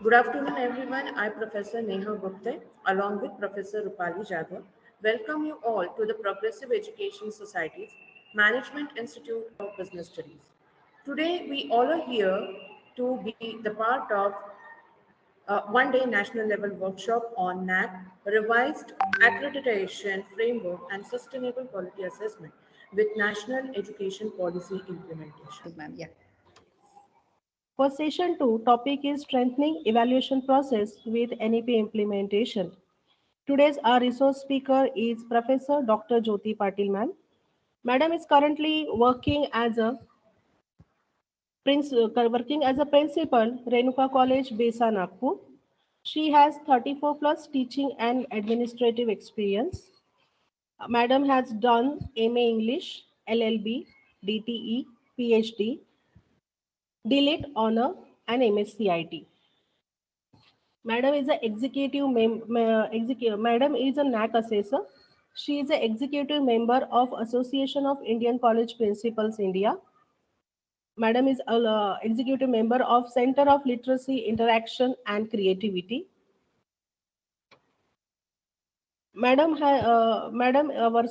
Good afternoon, everyone. I'm Professor Neha Gupta, along with Professor Rupali Jadhav. Welcome you all to the Progressive Education Society's Management Institute of Business Studies. Today, we all are here to be the part of a one-day national level workshop on NAAC revised accreditation framework and sustainable quality assessment with national education policy implementation. Ma'am, yeah. For session 2, topic is strengthening evaluation process with NEP implementation. Today's our resource speaker is Professor Dr. Jyoti Patil ma'am. Madam is currently working as a principal Renuka College, Besa, Nagpur. She has 34 plus teaching and administrative experience. Madam has done MA English, LLB, DTE, PhD, DLit Honor, and MSCIT. Madam is a Madam is a NAAC assessor. She is an executive member of Association of Indian College Principals India. Madam is a executive member of Center of Literacy, Interaction and Creativity.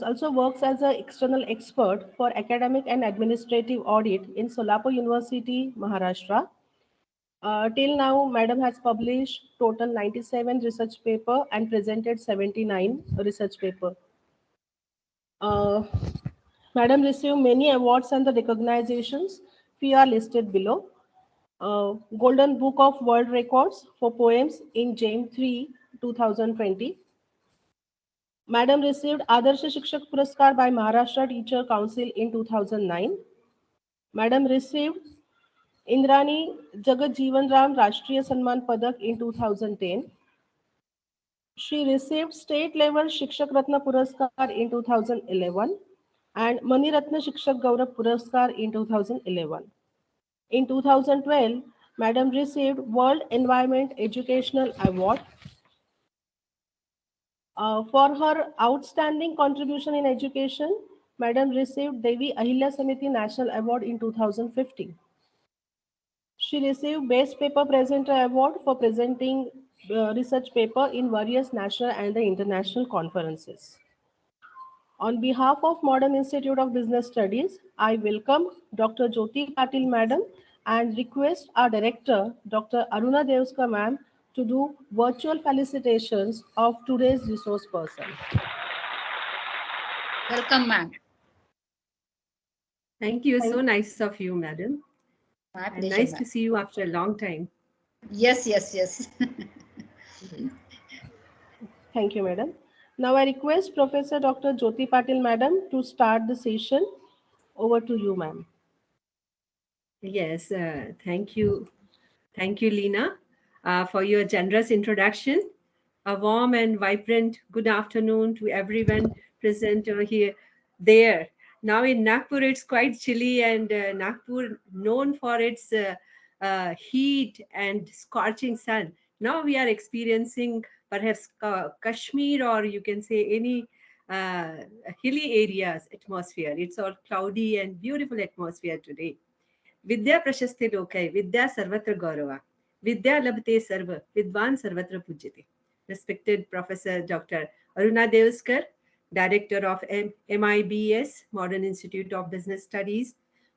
Also works as an external expert for academic and administrative audit in Solapur University, Maharashtra. Till now, Madam has published total 97 research paper and presented 79 research paper. Uh, Madam received many awards and the recognitions. Few are listed below. Golden Book of World Records for poems in JAME 3 2020. Madam received Adarsh Shikshak Puraskar by Maharashtra Teacher Council in 2009. Madam received Indrani Jagat Jeevan Ram Rashtriya Sanman Padak in 2010. She received state level Shikshak Ratna Puraskar in 2011 and Mani Ratna Shikshak Gaurav Puraskar in 2011. In 2012, Madam received World Environment Educational Award for her outstanding contribution in education. Madam received Devi Ahilya Samiti National Award in 2015. She received Best Paper Presenter Award for presenting research paper in various national and the international conferences. On behalf of Modern Institute of Business Studies, I welcome Dr. Jyoti Patil Madam and request our Director, Dr. Aruna Devskar Ma'am, to do virtual felicitations of today's resource person. Welcome, ma'am. Thank you. So Thank- nice of you, madam. My And pleasure, nice ma'am. to see you after a long time. Yes, yes, yes. Thank you, Madam. Now I request Professor Dr. Jyoti Patil Madam to start the session. Over to you, ma'am. Yes, thank you. Thank you, Lena, for your generous introduction. A warm and vibrant good afternoon to everyone present here, there. Now in Nagpur, it's quite chilly, and Nagpur, known for its heat and scorching sun. Now we are experiencing perhaps Kashmir, or you can say any uh, hilly areas atmosphere. It's all cloudy and beautiful atmosphere today. विद्या प्रशस्ते लोकै विद्या सर्वत्र गौरव विद्या लभते सर्व विद्वान सर्वत्र पूज्यते. Respected Professor Dr. Aruna Devskar, Director of MIBS, Modern Institute of Business Studies,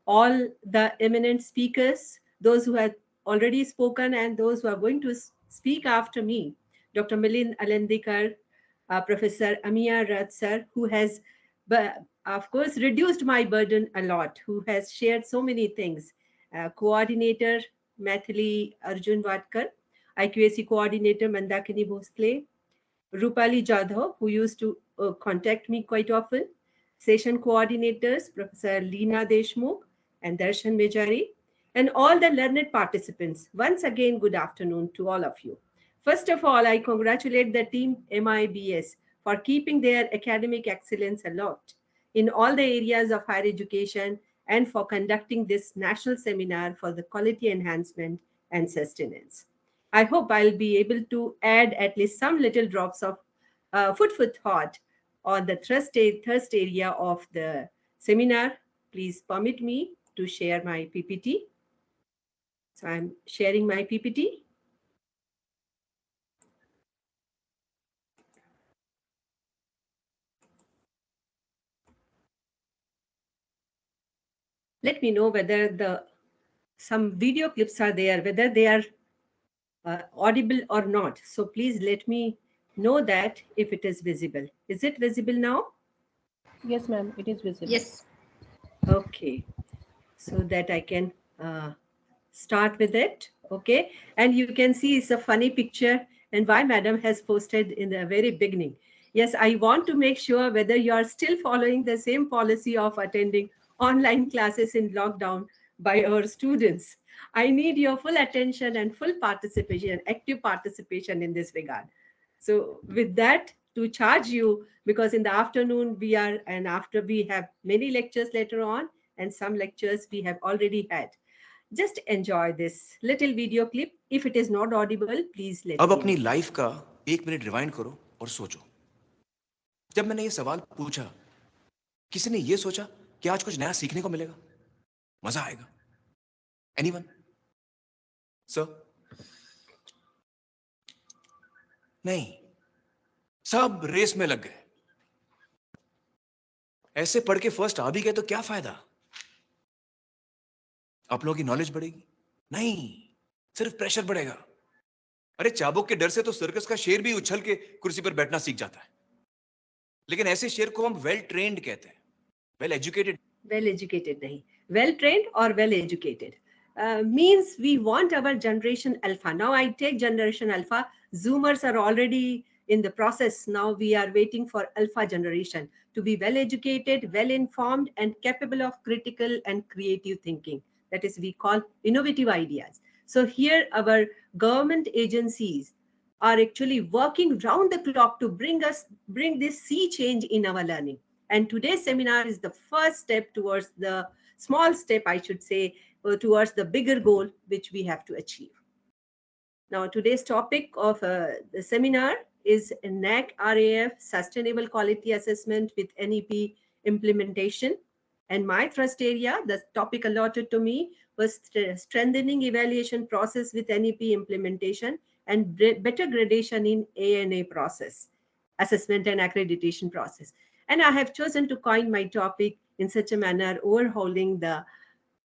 all the eminent speakers, those who have already spoken and those who are going to speak after me, Dr. Milind Alendikar, Professor Amia Rath sir, who has, of course, reduced my burden a lot, who has shared so many things. Coordinator Mathili Arjun Vatkar, IQAC coordinator Mandakini Bhosle, Rupali Jadhav, who used to contact me quite often, session coordinators Professor Leena Deshmukh and Darshan Mejari, and all the learned participants. Once again, good afternoon to all of you. First of all, I congratulate the team MIBS for keeping their academic excellence aloft in all the areas of higher education and for conducting this national seminar for the quality enhancement and sustenance. I hope I'll be able to add at least some little drops of food for thought on the thirst area of the seminar. Please permit me to share my PPT. So I'm sharing my PPT. let me know whether some video clips are there, whether they are audible or not. So please let me know that if it is visible. Is it visible now? Yes, ma'am, it is visible. Yes. Okay, so that I can start with it. Okay, and you can see it's a funny picture and why madam has posted in the very beginning. Yes, I want to make sure whether you are still following the same policy of attending online classes in lockdown by our students. I need your full attention and full participation, active participation in this regard. So with that, to charge you, because in the afternoon we are, and after we have many lectures later on, and some lectures we have already had. Just enjoy this little video clip. If it is not audible, please let अब me अपनी know. Life का 1 minute rewind करो और सोचो, जब मैंने ये सवाल पूछा, किसी ने ये सोचा कि आज कुछ नया सीखने को मिलेगा, मजा आएगा? एनीवन? सर? नहीं, सब रेस में लग गए। ऐसे पढ़ के फर्स्ट आ भी गए तो क्या फायदा? आप लोगों की नॉलेज बढ़ेगी? नहीं, सिर्फ प्रेशर बढ़ेगा। अरे चाबुक के डर से तो सर्कस का शेर भी उछल के कुर्सी पर बैठना सीख जाता है, लेकिन ऐसे शेर को हम वेल ट्रेन्ड कहते हैं, well educated. Well educated nahi, well trained or well educated means we want our generation alpha. Now I take generation alpha. Zoomers are already in the process. Now we are waiting for alpha generation to be well educated, well informed, and capable of critical and creative thinking. That is, we call innovative ideas. So here our government agencies are actually working round the clock to bring this sea change in our learning. And today's seminar is the first step towards the small step, I should say, towards the bigger goal which we have to achieve. Now, today's topic of the seminar is NAAC RAF Sustainable Quality Assessment with NEP implementation. And my thrust area, the topic allotted to me, was strengthening evaluation process with NEP implementation and better gradation in ANA process, assessment and accreditation process. And I have chosen to coin my topic in such a manner, overhauling the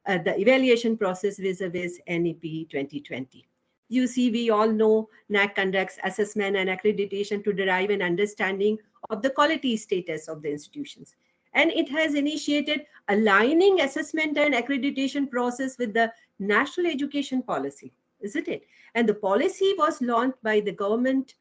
evaluation process vis-a-vis NEP 2020. You see, we all know NAAC conducts assessment and accreditation to derive an understanding of the quality status of the institutions. And it has initiated aligning assessment and accreditation process with the national education policy, isn't it? And the policy was launched by the government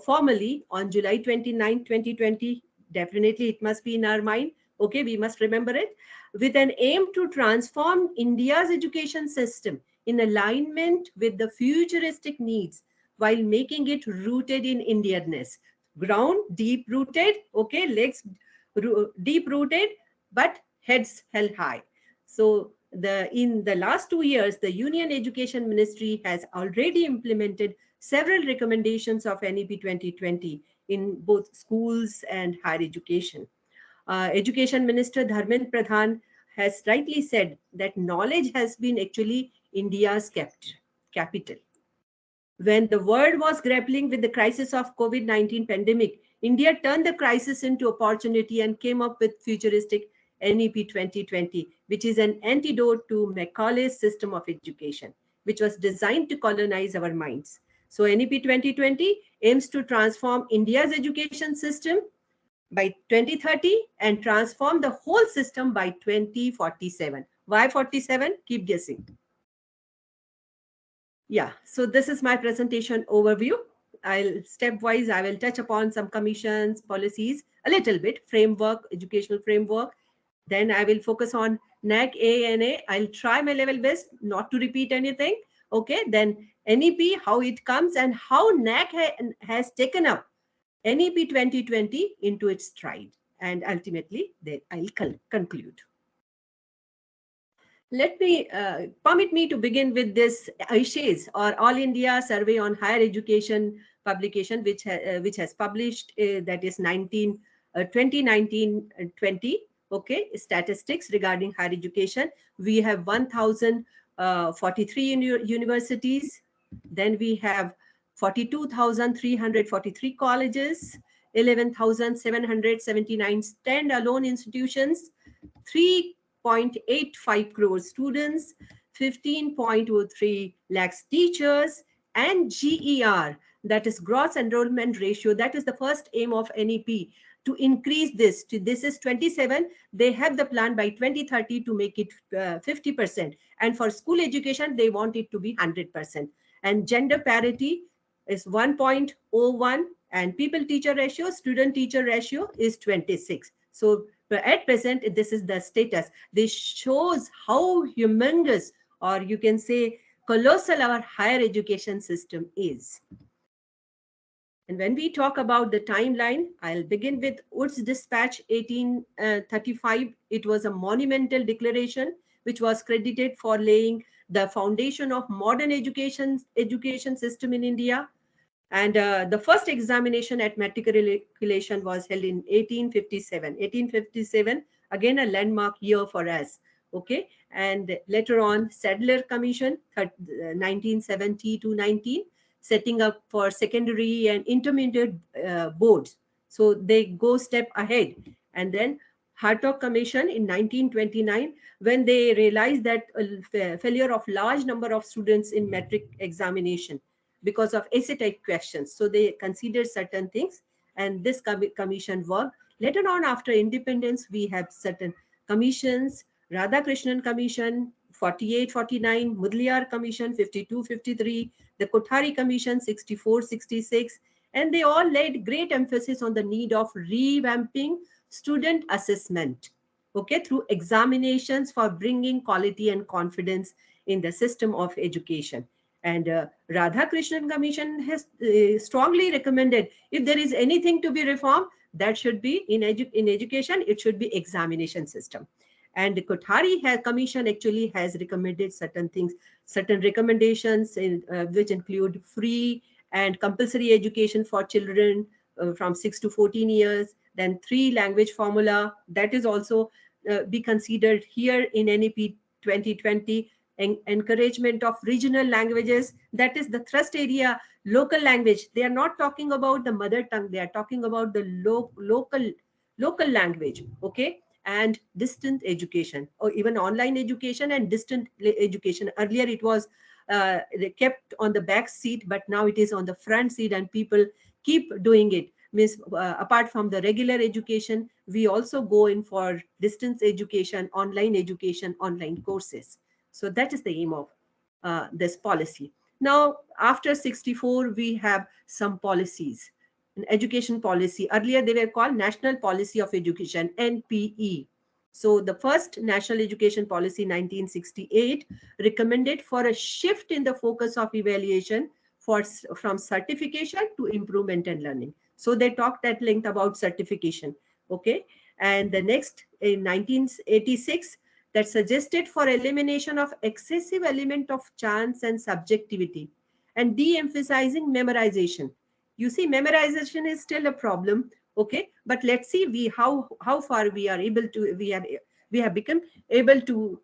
formally on July 29, 2020. Definitely, it must be in our mind. Okay, we must remember it, with an aim to transform India's education system in alignment with the futuristic needs while making it rooted in Indianness. Ground deep rooted, okay, legs deep rooted, but heads held high. So in the last 2 years, the Union Education Ministry has already implemented several recommendations of NEP 2020 in both schools and higher education. Education Minister Dharmendra Pradhan has rightly said that knowledge has been actually India's capital. When the world was grappling with the crisis of COVID-19 pandemic, India turned the crisis into opportunity and came up with futuristic NEP 2020, which is an antidote to Macaulay's system of education, which was designed to colonize our minds. So NEP 2020 aims to transform India's education system by 2030 and transform the whole system by 2047. Why 47? Keep guessing. Yeah, so this is my presentation overview. Stepwise, I will touch upon some commissions, policies, a little bit, framework, educational framework. Then I will focus on NAAC ANA. I'll try my level best not to repeat anything. Okay, then NEP, how it comes and how NAAC has taken up NEP 2020 into its stride. And ultimately, then I'll conclude. Permit me to begin with this AISHES, or All India Survey on Higher Education publication, which has published, that is 2019-20, okay, statistics regarding higher education. We have 1,043 universities. Then we have 42,343 colleges, 11,779 standalone institutions, 3.6 0.85 crore students, 15.03 lakhs teachers, and GER, that is gross enrollment ratio. That is the first aim of NEP, to increase this. This is 27. They have the plan by 2030 to make it 50%. And for school education, they want it to be 100%. And gender parity is 1.01, and people teacher ratio, student teacher ratio is 26. So at present, this is the status. This shows how humongous, or you can say colossal, our higher education system is. And when we talk about the timeline, I'll begin with Woods Dispatch 1835. It was a monumental declaration which was credited for laying the foundation of modern education system in India. And the first examination at matriculation was held in 1857. 1857, again a landmark year for us. Okay, and later on, Sadler Commission, 1970 to 19, setting up for secondary and intermediate boards. So they go step ahead. And then Hartog Commission in 1929, when they realized that failure of large number of students in metric examination because of essay type questions. So they considered certain things, and this commission worked. Later on, after independence, we have certain commissions, Radhakrishnan Commission, 48-49, Mudliar Commission, 52-53, the Kothari Commission, 64-66, and they all laid great emphasis on the need of revamping student assessment, okay, through examinations for bringing quality and confidence in the system of education. And Radhakrishnan Commission has strongly recommended, if there is anything to be reformed, that should be in education, it should be examination system. And the Kothari Commission actually has recommended certain things, certain recommendations which include free and compulsory education for children from 6 to 14 years, then 3 language formula, that is also be considered here in NEP 2020, encouragement of regional languages, that is the thrust area, local language. They are not talking about the mother tongue, they are talking about the local language, okay? And distant education, or even online education and distant education. Earlier it was kept on the back seat, but now it is on the front seat, and people keep doing it. Means apart from the regular education, we also go in for distance education, online courses. So that is the aim of this policy. Now, after 64, we have some policies. Education policy. Earlier, they were called National Policy of Education, NPE. So the first National Education Policy, 1968, recommended for a shift in the focus of evaluation from certification to improvement and learning. So they talked at length about certification. Okay. And the next, in 1986, that suggested for elimination of excessive element of chance and subjectivity and de-emphasizing memorization. You see, memorization is still a problem, okay? But let's see how far we are able to, we have become able to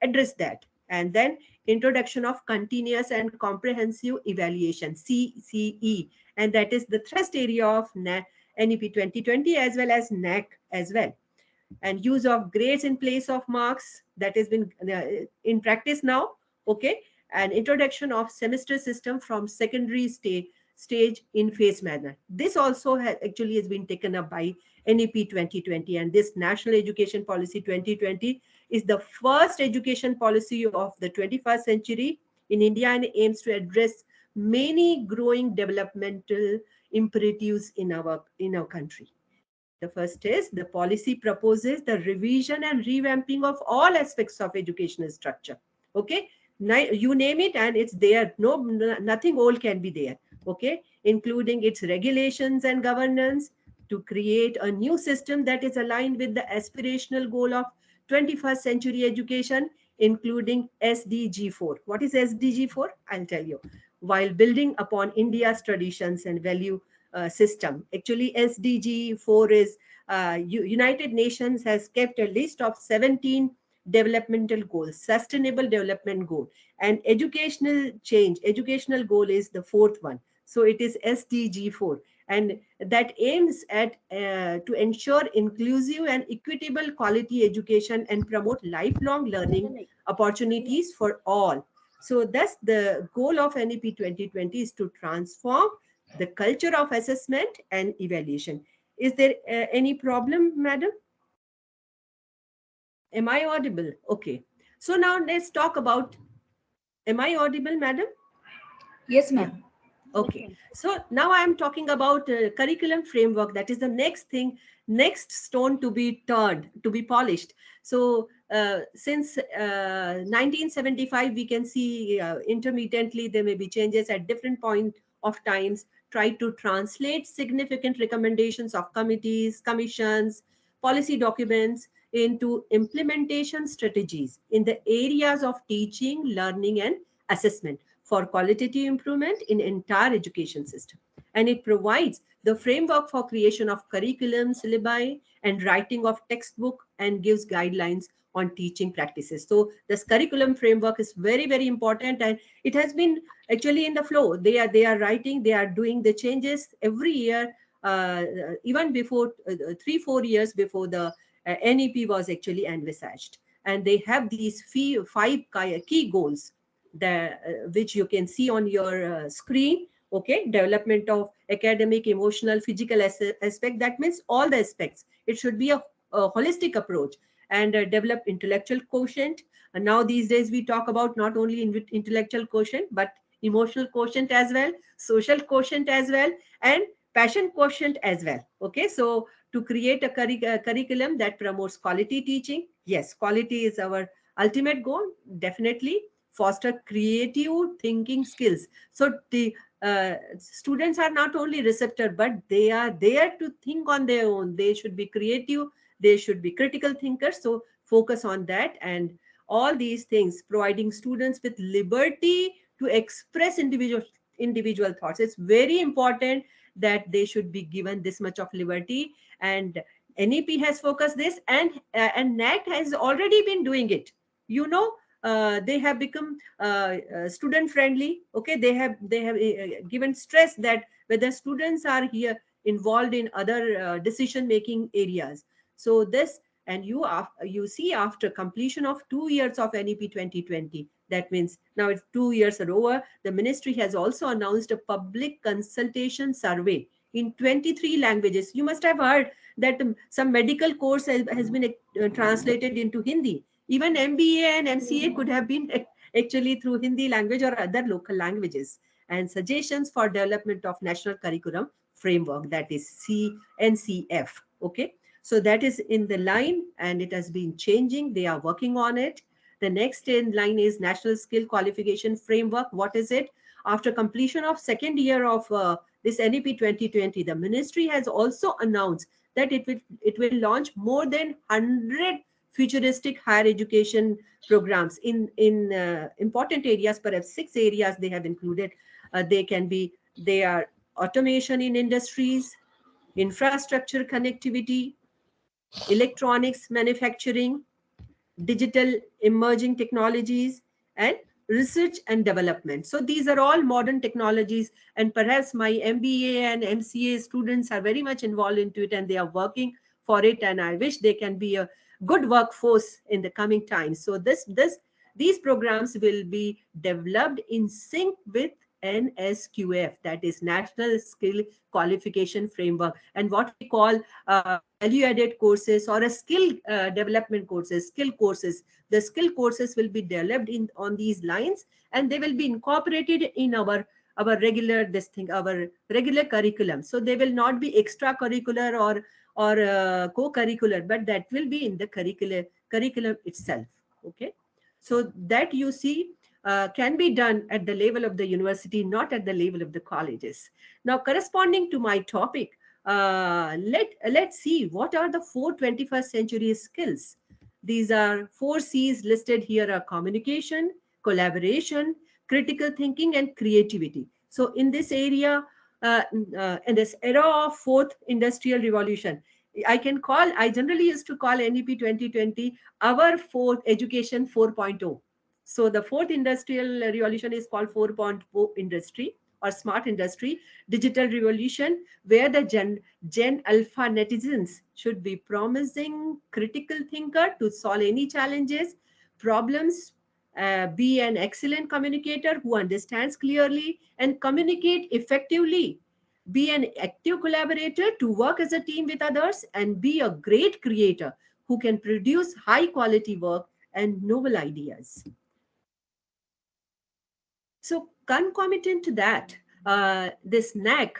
address that. And then introduction of continuous and comprehensive evaluation, CCE, and that is the thrust area of NEP 2020 as well as NAAC as well. And use of grades in place of marks, that has been in practice now, okay? And introduction of semester system from secondary stage in phase manner. This also actually has been taken up by NEP 2020, and this National Education Policy 2020 is the first education policy of the 21st century in India, and aims to address many growing developmental imperatives in our country. The first is the policy proposes the revision and revamping of all aspects of educational structure. Okay, now you name it and it's there. No, nothing old can be there. Okay, including its regulations and governance to create a new system that is aligned with the aspirational goal of 21st century education, including SDG 4. What is SDG 4? I'll tell you. While building upon India's traditions and value system. Actually, SDG 4 is United Nations has kept a list of 17 developmental goals, sustainable development goal, and educational goal is the 4th one. So it is SDG4, and that aims at to ensure inclusive and equitable quality education and promote lifelong learning opportunities for all. So thus the goal of NEP 2020 is to transform the culture of assessment and evaluation. Is there any problem, madam? Am I audible? Okay. So now let's talk about, am I audible, madam? Yes, ma'am. Okay. So now I am talking about curriculum framework. That is the next thing, next stone to be turned, to be polished. So since 1975, we can see intermittently there may be changes at different point of times. Try to translate significant recommendations of committees, commissions, policy documents into implementation strategies in the areas of teaching, learning, and assessment for qualitative improvement in entire education system. And it provides the framework for creation of curriculum, syllabi, and writing of textbook, and gives guidelines on teaching practices. So this curriculum framework is very, very important, and it has been actually in the flow. They are writing, they are doing the changes every year, even before 3-4 years before the NEP was actually envisaged. And they have these five key goals, which you can see on your screen. Okay, development of academic, emotional, physical aspect. That means all the aspects. It should be a holistic approach, and develop intellectual quotient. And now these days we talk about not only intellectual quotient, but emotional quotient as well, social quotient as well, and passion quotient as well. Okay, so to create a curriculum that promotes quality teaching. Yes, quality is our ultimate goal, definitely. Foster creative thinking skills. So the students are not only receptor, but they are there to think on their own. They should be creative, they should be critical thinkers. So focus on that, and all these things, providing students with liberty to express individual thoughts. It's very important that they should be given this much of liberty, and NEP has focused this, and NAAC has already been doing it. You know, they have become student friendly. Okay, they have given stress that whether students are here involved in other decision making areas. So this, and you see, after completion of 2 years of NEP 2020, that means now it's 2 years are over, the ministry has also announced a public consultation survey in 23 languages. You must have heard that some medical course has been translated into Hindi. Even MBA and MCA could have been actually through Hindi language or other local languages. And suggestions for development of national curriculum framework, that is NCF. Okay, so that is in the line, and it has been changing. They are working on it. The next in line is national skill qualification framework. What is it? After completion of second year of this NEP 2020, the ministry has also announced that it will launch more than 100 futuristic higher education programs in important areas. Perhaps 6 areas they have included. They are automation in industries, infrastructure connectivity, electronics manufacturing, digital emerging technologies, and research and development. So these are all modern technologies, and perhaps my MBA and MCA students are very much involved into it, and they are working for it, and I wish they can be a good workforce in the coming times. So these programs will be developed in sync with NSQF, that is National Skill Qualification Framework, and what we call value-added courses or a skill development courses, skill courses. The skill courses will be developed on these lines, and they will be incorporated in our regular our regular curriculum. So they will not be extracurricular or co-curricular, but that will be in the curriculum itself. Okay, so that you see can be done at the level of the university, not at the level of the colleges. Now, corresponding to my topic, let's see what are the 4 21st century skills. These are 4 C's listed here: are communication, collaboration, critical thinking, and creativity. So in this area, in this era of 4th industrial revolution, I generally used to call NEP 2020 our 4th education 4.0. So the 4th industrial revolution is called 4.0 industry or smart industry, digital revolution, where the Gen Alpha netizens should be promising critical thinker to solve any challenges, problems, be an excellent communicator who understands clearly and communicate effectively, be an active collaborator to work as a team with others, and be a great creator who can produce high quality work and novel ideas. So concomitant to that, this NAAC,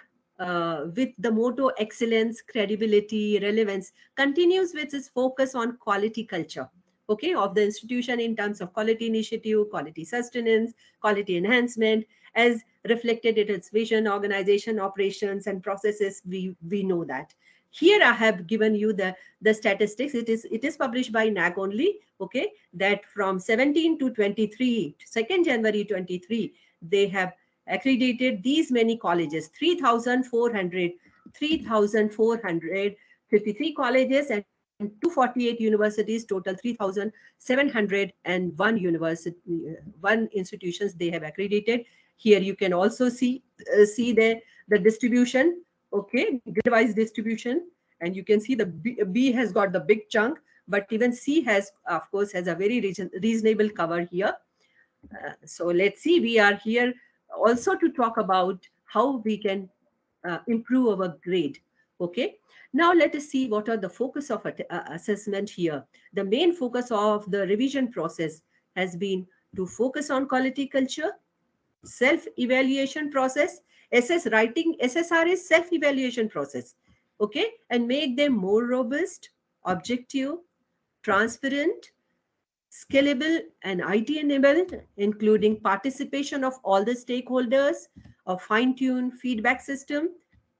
with the motto excellence, credibility, relevance, continues with its focus on quality culture, okay, of the institution in terms of quality initiative, quality sustenance, quality enhancement, as reflected in its vision, organization, operations, and processes. We know that. Here I have given you the statistics. It is published by NAAC only, okay, that from 17 to 23, 2nd January 23, they have accredited these many colleges, 3,453 colleges and 248 universities, total 3,701 one institutions they have accredited. Here you can also see the distribution, okay, grid-wise distribution, and you can see the B has got the big chunk, but even C has, of course, has a very reasonable cover here. So let's see, we are here also to talk about how we can improve our grade. Okay, now let us see what are the focus of assessment here. The main focus of the revision process has been to focus on quality culture, self-evaluation process. SSR is self-evaluation process, okay, and make them more robust, objective, transparent, scalable, and IT enabled, including participation of all the stakeholders, a fine-tuned feedback system,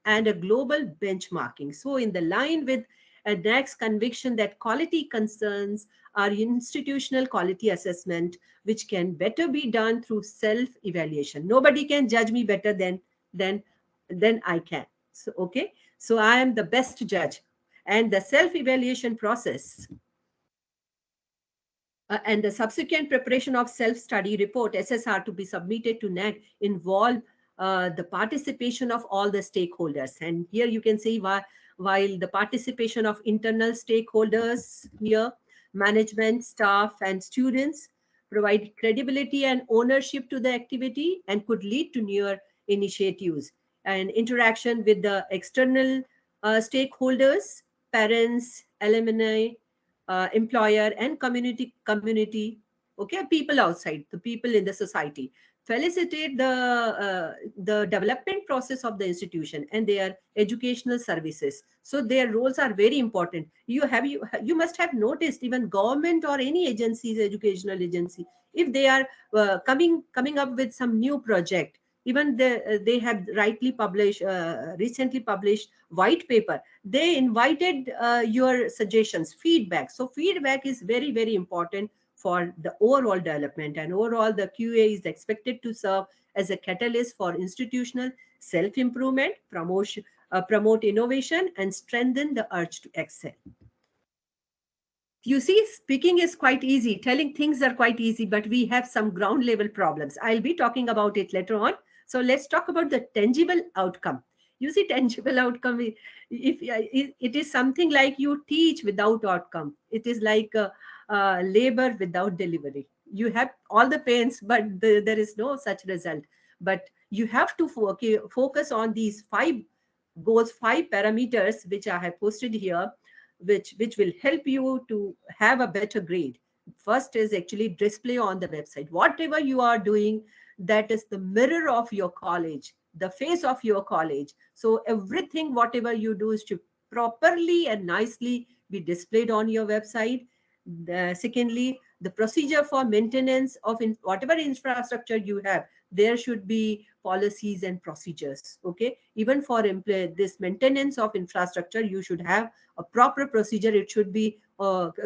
and a global benchmarking. So in the line with NAAC's conviction that quality concerns are institutional quality assessment, which can better be done through self-evaluation. Nobody can judge me better than I can. So, okay. So I am the best judge. And the self-evaluation process and the subsequent preparation of self-study report, SSR, to be submitted to NAAC involve the participation of all the stakeholders. And here you can see while the participation of internal stakeholders here, management, staff, and students provide credibility and ownership to the activity and could lead to newer initiatives. And interaction with the external stakeholders, parents, alumni, employer, and community, okay, people outside, the people in the society, felicitate the development process of the institution and their educational services. So their roles are very important. You must have noticed, even government or any agencies, educational agency, if they are coming up with some new project, even they have recently published white paper, they invited your suggestions, feedback. So feedback is very, very important for the overall development, and overall the QA is expected to serve as a catalyst for institutional self-improvement, promote innovation, and strengthen the urge to excel. You see, speaking is quite easy, telling things are quite easy, but we have some ground level problems. I'll be talking about it later on. So let's talk about the tangible outcome. You see, tangible outcome, if it is something like you teach without outcome. It is like labor without delivery. You have all the pains, but there is no such result. But you have to focus on these 5 goals, 5 parameters, which I have posted here, which will help you to have a better grade. First is actually display on the website. Whatever you are doing, that is the mirror of your college, the face of your college. So everything, whatever you do, is to properly and nicely be displayed on your website. Secondly, the procedure for maintenance of whatever infrastructure you have, there should be policies and procedures. Okay, even for this maintenance of infrastructure, you should have a proper procedure. It should be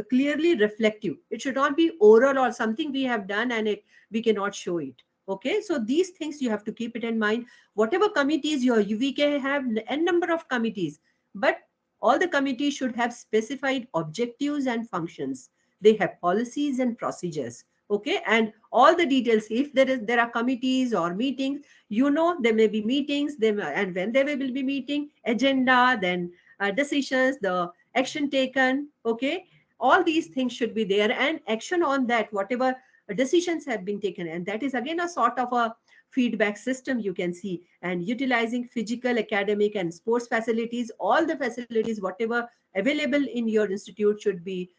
clearly reflective. It should not be oral or something we have done and we cannot show it. Okay, so these things you have to keep it in mind. Whatever committees we can have n number of committees, but all the committees should have specified objectives and functions. They have policies and procedures. Okay, and all the details, if there are committees or meetings, there may be meetings, and when they will be meeting, agenda, then decisions, the action taken. Okay, all these things should be there, and action on that, whatever decisions have been taken, and that is again a sort of a feedback system, you can see. And utilizing physical, academic, and sports facilities, all the facilities whatever available in your institute should be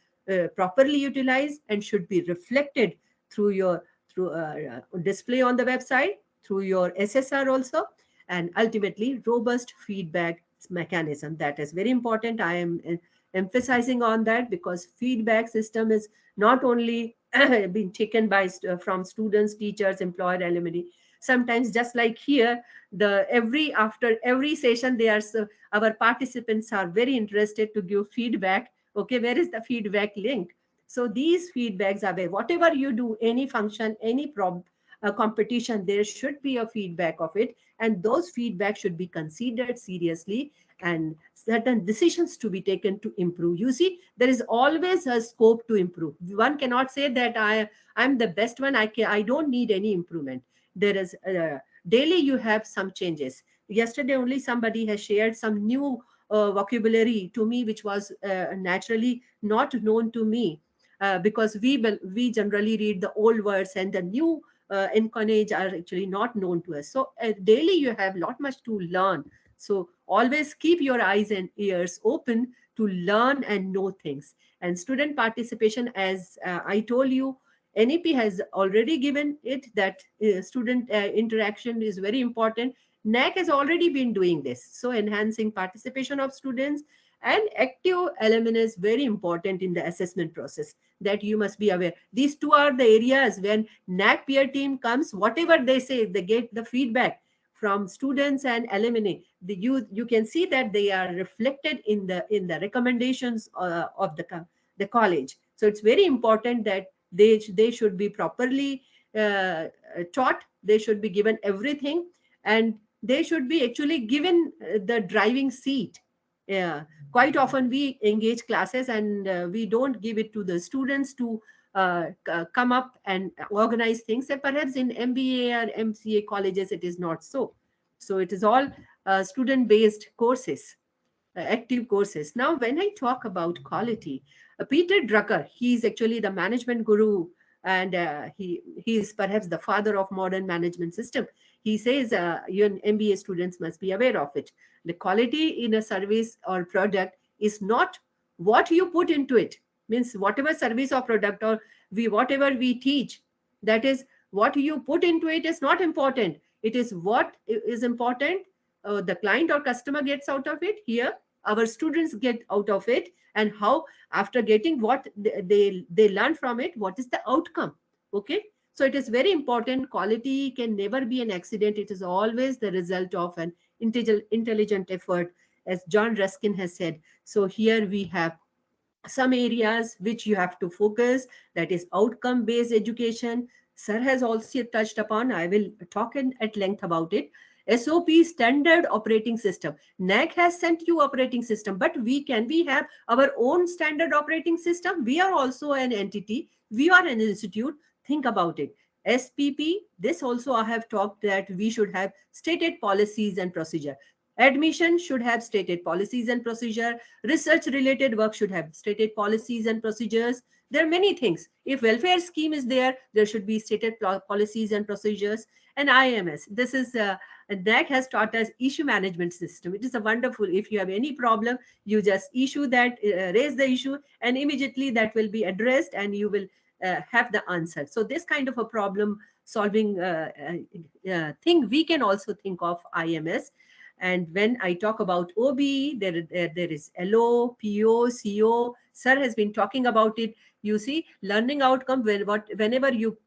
properly utilized and should be reflected through your display on the website, through your SSR also, and ultimately robust feedback mechanism. That is very important. I am emphasizing on that, because feedback system is not only being taken by from students, teachers, employer, alumni. Sometimes, just like here, after every session, our participants are very interested to give feedback. Okay, where is the feedback link? So these feedbacks are there. Whatever you do, any function, any competition, there should be a feedback of it, and those feedback should be considered seriously, and certain decisions to be taken to improve. You see, there is always a scope to improve. One cannot say that I'm the best one, I don't need any improvement. There is daily you have some changes. Yesterday only somebody has shared some new vocabulary to me, which was naturally not known to me, because we generally read the old words, and the new incarnage are actually not known to us. So daily you have lot much to learn. So always keep your eyes and ears open to learn and know things. And student participation, as I told you, NEP has already given it that student interaction is very important. NAAC has already been doing this. So enhancing participation of students and active alumni is very important in the assessment process, that you must be aware. These two are the areas when NAAC peer team comes, whatever they say, they get the feedback from students and alumni. You can see that they are reflected in the recommendations of the college. So it's very important that they should be properly taught. They should be given everything, and they should be actually given the driving seat. Yeah, quite often we engage classes, and we don't give it to the students to come up and organize things. And perhaps in MBA or MCA colleges it is not so. So it is all student based courses, active courses. Now, when I talk about quality, Peter Drucker, he is actually the management guru, and he is perhaps the father of modern management system. He says your MBA students must be aware of it. The quality in a service or product is not what you put into it. Means whatever service or product or whatever we teach, that is what you put into it is not important. It is what is important. The client or customer gets out of it. Here our students get out of it, and how after getting what they learn from it, what is the outcome. Okay, so it is very important. Quality can never be an accident. It is always the result of an intelligent effort, as John Ruskin has said. So here we have some areas which you have to focus, that is outcome based education. Sir has also touched upon, I will talk at length about it. SOP, standard operating system. NAAC has sent you operating system, but we have our own standard operating system. We are also an entity, we are an institute. Think about it. SPP, this also I have talked that we should have stated policies and procedure. Admission should have stated policies and procedure. Research related work should have stated policies and procedures. There are many things. If welfare scheme is there, there should be stated policies and procedures. And IMS, this is NAAC has taught us issue management system. It is a wonderful. If you have any problem, you just issue that, raise the issue, and immediately that will be addressed, and you will have the answer. So this kind of a problem solving thing, we can also think of IMS. And when I talk about OBE, there is LO, PO, CO. Sir has been talking about it. You see, learning outcome, whenever you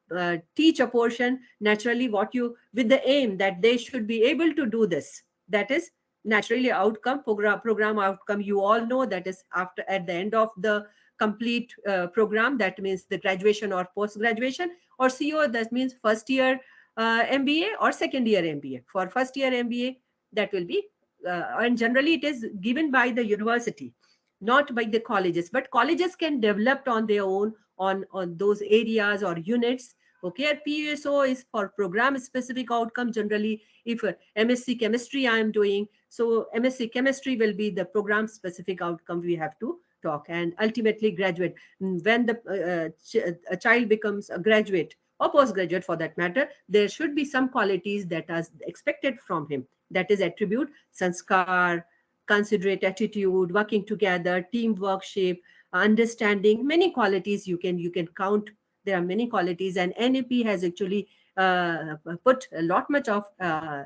teach a portion, naturally with the aim that they should be able to do this. That is naturally outcome, program outcome. You all know that is at the end of the complete program. That means the graduation or post-graduation. Or CO, that means first year MBA or second year MBA. For first year MBA, that will be, and generally it is given by the university, not by the colleges, but colleges can develop on their own on those areas or units. Okay, and PSO is for program specific outcome. Generally, if MSc chemistry I am doing, so MSc chemistry will be the program specific outcome we have to talk. And ultimately graduate, when a child becomes a graduate or postgraduate for that matter, there should be some qualities that are expected from him. That is attribute, sanskar, considerate attitude, working together, teamwork, shape, understanding, many qualities you can count. There are many qualities, and NEP has actually put a lot much of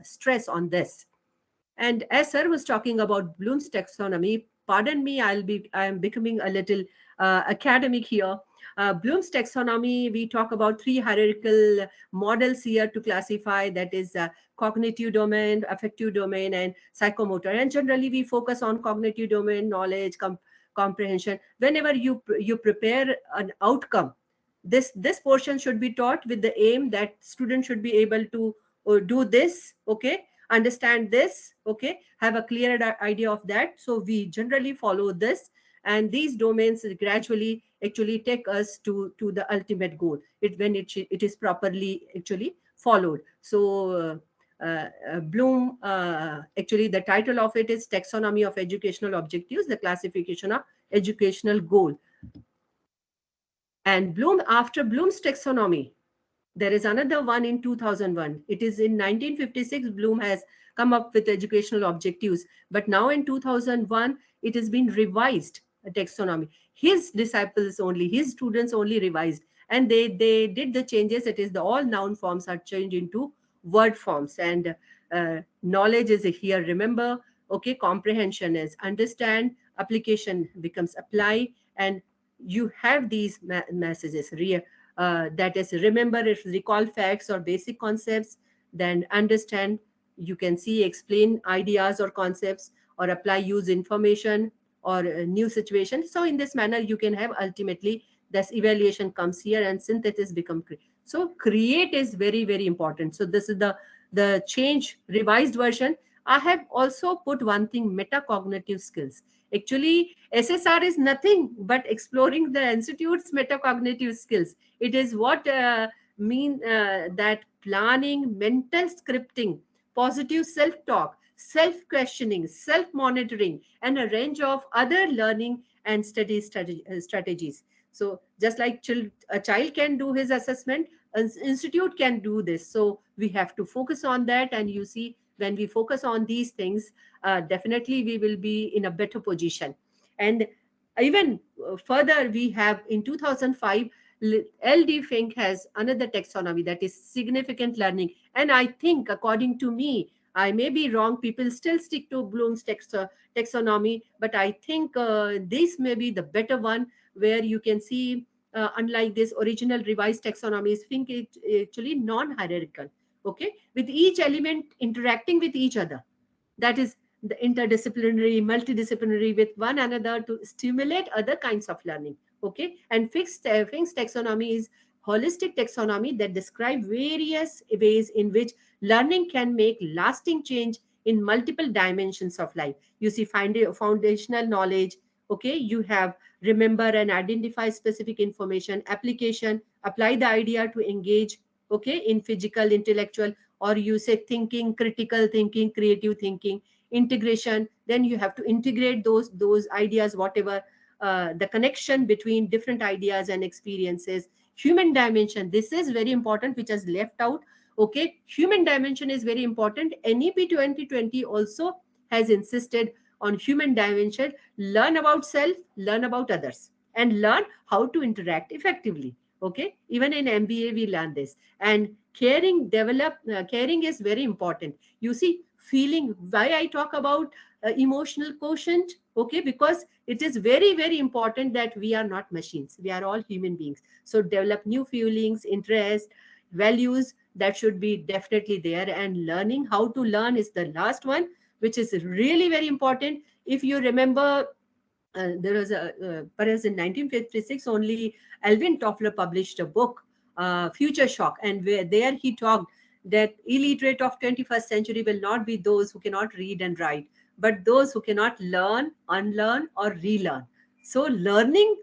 stress on this. And as sir was talking about Bloom's taxonomy, pardon me, I am becoming a little academic here. Bloom's taxonomy, we talk about 3 hierarchical models here to classify, that is cognitive domain, affective domain, and psychomotor. And generally we focus on cognitive domain, knowledge, comprehension. Whenever you prepare an outcome, this portion should be taught with the aim that student should be able to do this, okay, understand this, okay, have a clear idea of that. So we generally follow this, and these domains gradually actually take us to the ultimate goal, when it is properly actually followed. So Bloom, actually the title of it is Taxonomy of Educational Objectives, the classification of educational goal. And after Bloom's taxonomy, there is another one in 2001. It is in 1956, Bloom has come up with educational objectives. But now in 2001, it has been revised, a taxonomy. His disciples only, his students only revised. And they did the changes. It is the all noun forms are changed into word forms. And knowledge is here, remember. Okay, comprehension is understand. Application becomes apply. And you have these messages, that is remember, recall facts or basic concepts, then understand, you can see, explain ideas or concepts, or apply, use information or a new situation. So in this manner you can have, ultimately this evaluation comes here, and synthesis become so create is very, very important. So this is the change, revised version. I have also put one thing, metacognitive skills. Actually, SSR is nothing but exploring the institute's metacognitive skills. It is what that planning, mental scripting, positive self-talk, self-questioning, self-monitoring, and a range of other learning and study strategies. So just like a child can do his assessment, an institute can do this. So we have to focus on that. And you see, when we focus on these things, definitely we will be in a better position. And even further, we have in 2005, LD Fink has another taxonomy, that is significant learning. And I think, according to me, I may be wrong, people still stick to Bloom's taxonomy, but I think this may be the better one, where you can see, unlike this original revised taxonomies, Fink is actually non-hierarchical, okay, with each element interacting with each other. That is the interdisciplinary, multidisciplinary with one another to stimulate other kinds of learning. Okay, and Fink's taxonomy is holistic taxonomy that describe various ways in which learning can make lasting change in multiple dimensions of life. You see, foundational knowledge. Okay, you have remember and identify specific information, application, apply the idea to engage. Okay, in physical, intellectual, or you say thinking, critical thinking, creative thinking, integration. Then you have to integrate those ideas, whatever the connection between different ideas and experiences. Human dimension, this is very important, which is left out. Okay, human dimension is very important. NEP 2020 also has insisted on human dimension. Learn about self, learn about others, and learn how to interact effectively. Okay, even in MBA we learn this. And caring is very important. You see, feeling, why I talk about emotional quotient, okay, because it is very, very important that we are not machines, we are all human beings. So develop new feelings, interest, values, that should be definitely there. And learning how to learn is the last one, which is really very important. If you remember, there was perhaps in 1956 only, Alvin Toffler published a book, Future Shock, and there he talked that illiterate of 21st century will not be those who cannot read and write, but those who cannot learn, unlearn, or relearn. So learning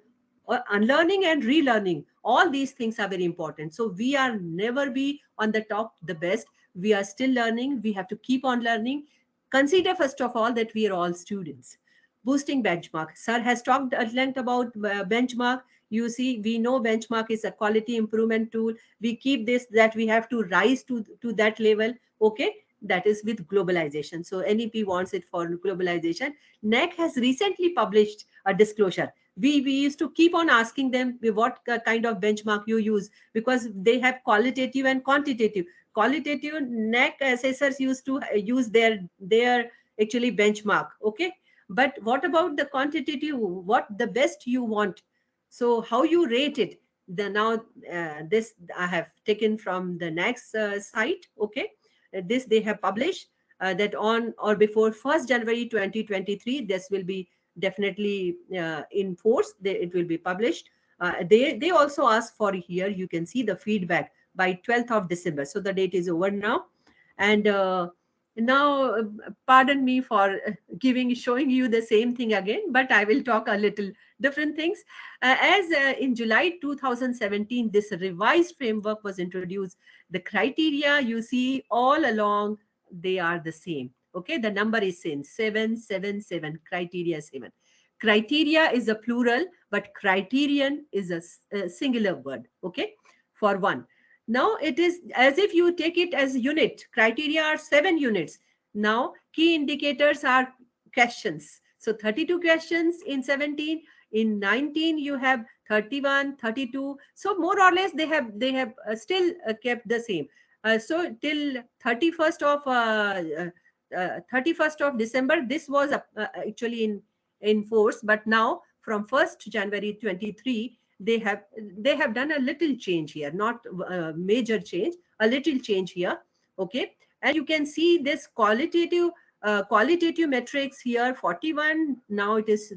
unlearning and relearning, all these things are very important. So we are never be on the top, the best. We are still learning. We have to keep on learning. Consider first of all that we are all students. Boosting benchmark. Sir has talked at length about benchmark. You see, we know benchmark is a quality improvement tool. We keep this, that we have to rise to that level. Okay, that is with globalization. So NEP wants it for globalization. NAAC has recently published a disclosure. We used to keep on asking them what kind of benchmark you use, because they have qualitative and quantitative. Qualitative, NAAC assessors used to use their actually benchmark. Okay, but what about the quantitative? What the best you want? So how you rate it? The now this I have taken from the next site. Okay, this they have published that on or before 1st January 2023, this will be definitely in force. It will be published. They also ask for, here you can see the feedback by 12th of December. So the date is over now. And now, pardon me for showing you the same thing again, but I will talk a little different things. As in July 2017, this revised framework was introduced. The criteria you see all along, they are the same. Okay, the number is same, 777, criteria 7. Criteria is a plural, but criterion is a singular word. Okay, for one. Now it is as if you take it as unit. Criteria are 7 units. Now key indicators are questions. So 32 questions in 17. In 19 you have 31, 32. So more or less they have still kept the same. So till 31st of December, this was actually in force. But now from 1st January 23, they have done a little change here, not a major change, a little change here. Okay, and you can see this qualitative metrics here, 41. Now it is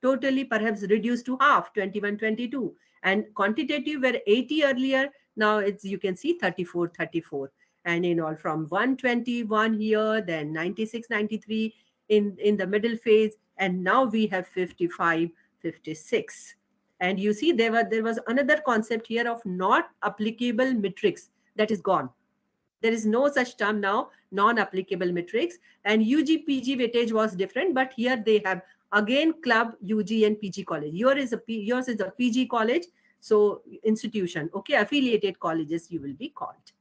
totally perhaps reduced to half, 21, 22. And quantitative were 80 earlier. Now it's, you can see 34, 34. And in all, from 121 here, then 96, 93 in the middle phase, and now we have 55, 56. And you see there was another concept here of not applicable metrics, that is gone. There is no such term now, non-applicable metrics. And UG PG weightage was different, but here they have again club, UG and PG college. Yours is a PG college, so institution. Okay, affiliated colleges you will be called.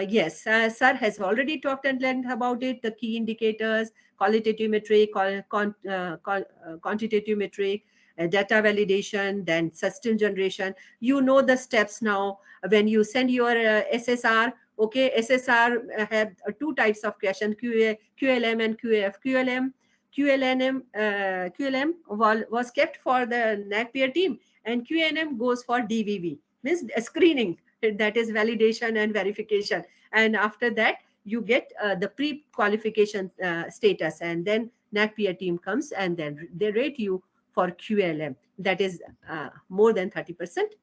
Yes, sir has already talked at length about it. The key indicators, qualitative metric, quantitative metric, data validation, then system generation. You know the steps now. When you send your SSR, okay, SSR have 2 types of question, QLM and QAF. QLM was kept for the NAAC peer team, and QNM goes for DVV, means screening, that is validation and verification. And after that you get the pre-qualification status, and then NAAC peer team comes and then they rate you for QLM, that is more than 30%.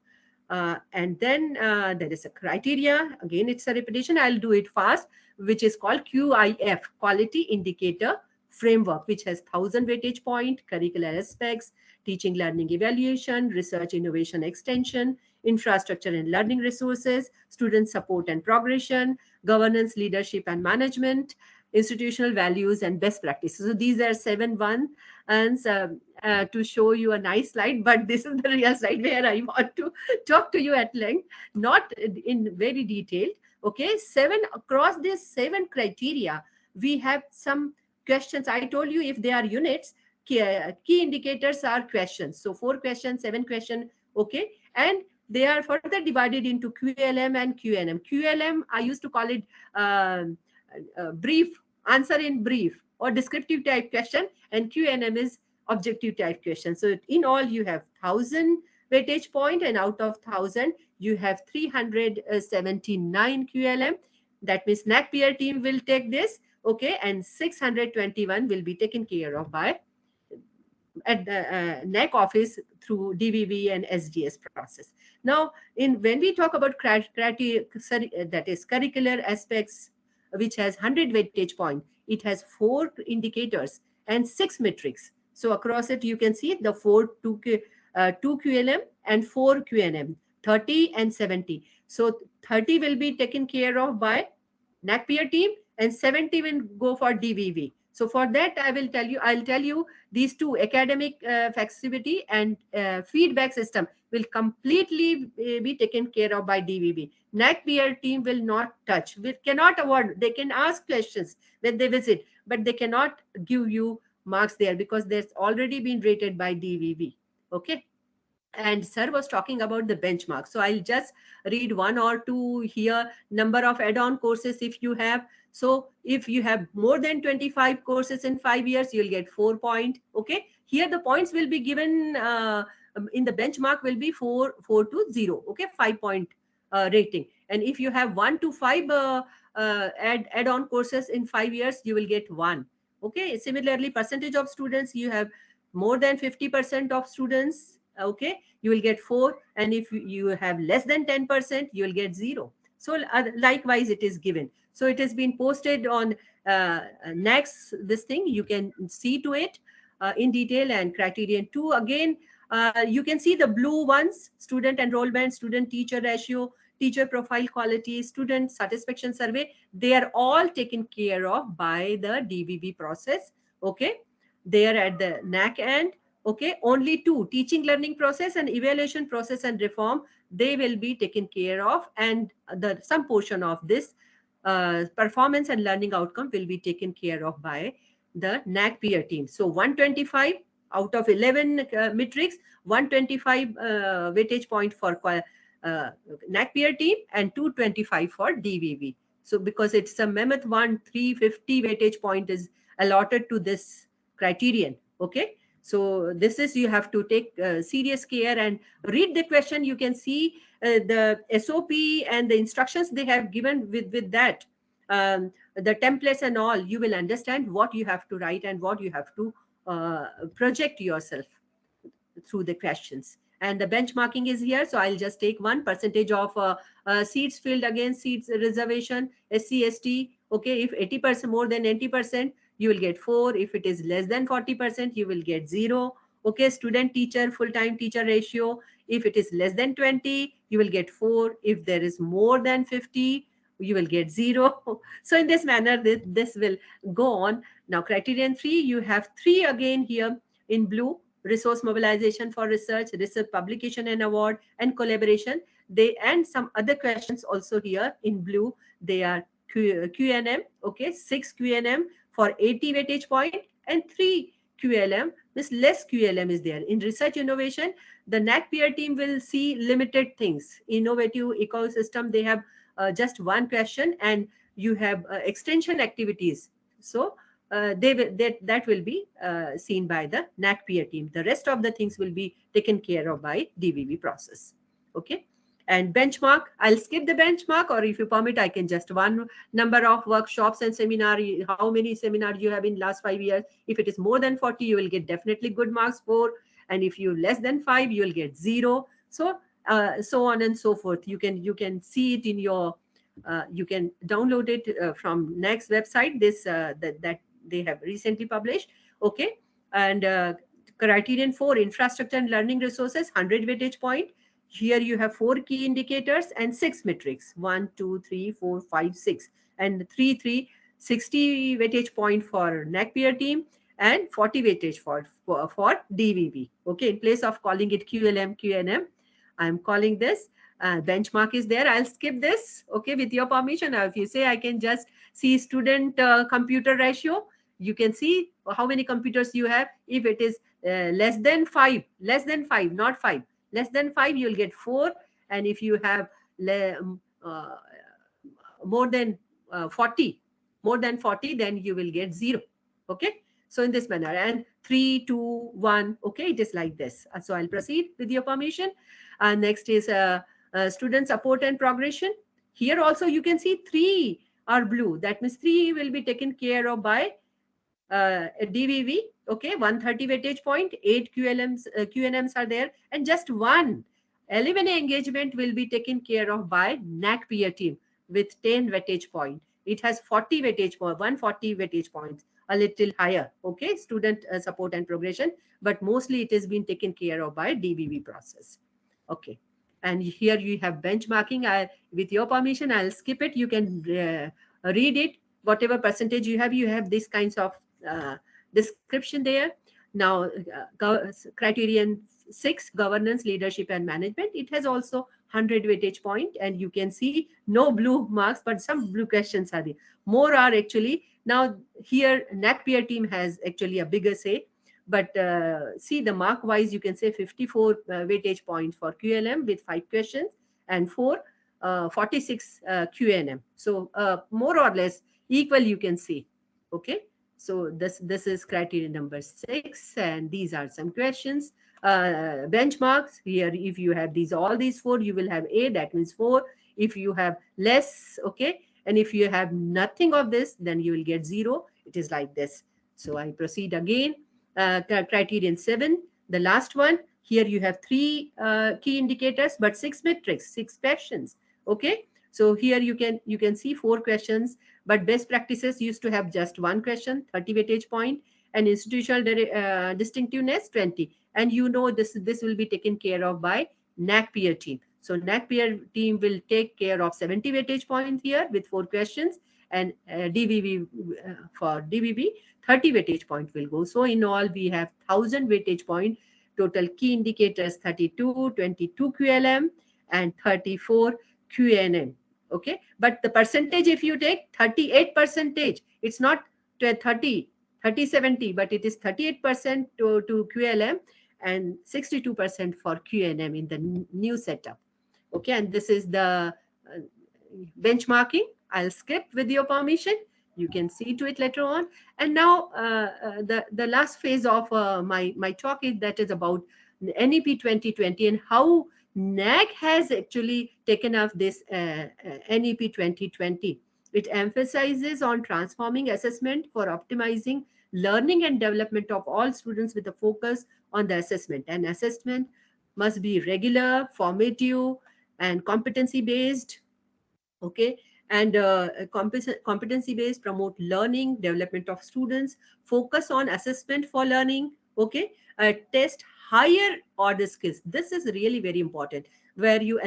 And then there is a criteria, again it's a repetition, I'll do it fast, which is called QIF, quality indicator framework, which has 1000 weightage point, curricular aspects, teaching learning evaluation, research innovation extension, infrastructure and learning resources, student support and progression, governance, leadership and management, institutional values and best practices. So these are 7 ones. And to show you a nice slide, but this is the real slide where I want to talk to you at length, not in very detailed. Okay, 7 across these 7 criteria, we have some questions. I told you if they are units, key indicators are questions. So 4 questions, 7 questions. Okay, and they are further divided into QLM and QNM. QLM, I used to call it brief, answer in brief or descriptive type question, and QNM is objective type question. So in all you have 1000 weightage point, and out of 1000 you have 379 QLM. That means NAAC peer team will take this. Okay, and 621 will be taken care of by at the NAAC office through DVV and SDS process. Now, when we talk about that is curricular aspects, which has 100 weightage point, it has 4 indicators and 6 metrics. So across it, you can see the 4 2 QLM and 4 QNM, 30 and 70. So 30 will be taken care of by NAAC peer team and 70 will go for DVV. So for that, I'll tell you these two, academic flexibility and feedback system, will completely be taken care of by DVB. NAAC peer team will not touch. We cannot award. They can ask questions when they visit, but they cannot give you marks there because there's already been rated by DVB. Okay. And sir was talking about the benchmark. So I'll just read one or two here. Number of add-on courses if you have. So if you have more than 25 courses in 5 years, you'll get 4 points. Okay. Here the points will be given in the benchmark will be 4 to 0. Okay. 5-point rating. And if you have 1 to 5 add-on courses in 5 years, you will get 1. Okay. Similarly, percentage of students, you have more than 50% of students, okay, you will get 4, and if you have less than 10%, you will get 0. So likewise it is given. So it has been posted on NAAC's this thing. You can see to it in detail. And criterion 2, again, you can see the blue ones: student enrollment, student teacher ratio, teacher profile quality, student satisfaction survey. They are all taken care of by the DVB process. Okay, they are at the NAAC end. Okay, only 2, teaching learning process and evaluation process and reform, they will be taken care of, and some portion of this performance and learning outcome will be taken care of by the NAAC peer team. So 125 out of 11 metrics, 125 weightage point for NAAC peer team and 225 for DVV. So because it's a Mammoth 1, 350 weightage point is allotted to this criterion. Okay. So this is, you have to take serious care and read the question. You can see the SOP and the instructions they have given with that, the templates and all. You will understand what you have to write and what you have to project yourself through the questions. And the benchmarking is here. So I'll just take 1% of seats filled, against seats reservation, SC, ST. Okay, if 80% more than 80%, you will get 4. If it is less than 40%, you will get 0. Okay, student teacher, full-time teacher ratio. If it is less than 20, you will get 4. If there is more than 50, you will get 0. So in this manner, this will go on. Now, criterion 3, you have 3 again here in blue: resource mobilization for research publication and award, and collaboration. They and some other questions also here in blue. They are QNM. Okay, 6 QNM for 80 weightage point, and 3 QLM, this less QLM is there. In research innovation, the NAAC peer team will see limited things. Innovative ecosystem, they have just 1 question, and you have extension activities. So that will be seen by the NAAC peer team. The rest of the things will be taken care of by DVB process. Okay. And benchmark, I'll skip the benchmark, or if you permit, I can just one number of workshops and seminar, how many seminars you have in last 5 years. If it is more than 40, you will get definitely good marks, 4. And if you less than 5, you will get 0. So so on and so forth. You can see it in your, you can download it from NAAC's website, this that they have recently published. Okay. And criterion 4, infrastructure and learning resources, 100 weightage point. Here you have 4 key indicators and 6 metrics: 1, 2, 3, 4, 5, 6, and 60 weightage point for NAAC peer team and 40 weightage for DVB. Okay, in place of calling it QLM, QNM, I'm calling this benchmark is there. I'll skip this. Okay, with your permission. Now, if you say, I can just see student computer ratio. You can see how many computers you have. If it is less than 5, not 5. Less than 5, you'll get 4. And if you have more than 40, then you will get 0. Okay. So in this manner, and 3, 2, 1. Okay. It is like this. So I'll proceed with your permission. Next is student support and progression. Here also you can see 3 are blue. That means 3 will be taken care of by DVV. Okay, 130 weightage point, 8 QNMs are there, and just 1 alumni engagement will be taken care of by NAAC peer team with 10 weightage point. It has 40 weightage point, 140 weightage points, a little higher. Okay, student support and progression, but mostly it has been taken care of by DBB process. Okay, and here you have benchmarking. With your permission, I'll skip it. You can read it. Whatever percentage you have these kinds of description there. Now, criterion 6, governance, leadership, and management. It has also 100 weightage point, and you can see no blue marks, but some blue questions are there. More are actually now here. NAAC peer team has actually a bigger say, but see the mark wise, you can say 54 weightage points for QLM with 5 questions and 46 QNM. So more or less equal, you can see. Okay. So this is criteria number 6, and these are some questions. Benchmarks here. If you have all these 4, you will have A. That means 4. If you have less, okay, and if you have nothing of this, then you will get 0. It is like this. So I proceed again. Criterion 7, the last one. Here you have 3 key indicators, but 6 metrics, 6 questions. Okay. So here you can see 4 questions, but best practices used to have just 1 question, 30 weightage point, and institutional distinctiveness 20. And you know this will be taken care of by NAAC peer team. So NAAC peer team will take care of 70 weightage points here with 4 questions, and DBB for DBB 30 weightage point will go. So in all we have 1000 weightage point. Total key indicators 32, 22 QLM, and 34 QNM. Okay, but the percentage, if you take 38%, it's not 30 70, but it is 38% to QLM and 62% for QNM in the new setup. Okay, and this is the benchmarking. I'll skip with your permission. You can see to it later on. And now the last phase of my talk is about NEP 2020 and how NAAC has actually taken up this NEP 2020. It emphasizes on transforming assessment for optimizing learning and development of all students with a focus on the assessment. And assessment must be regular, formative, and competency based. Okay, and competency based, promote learning, development of students, focus on assessment for learning. Okay, test higher order skills. This is really very important, where you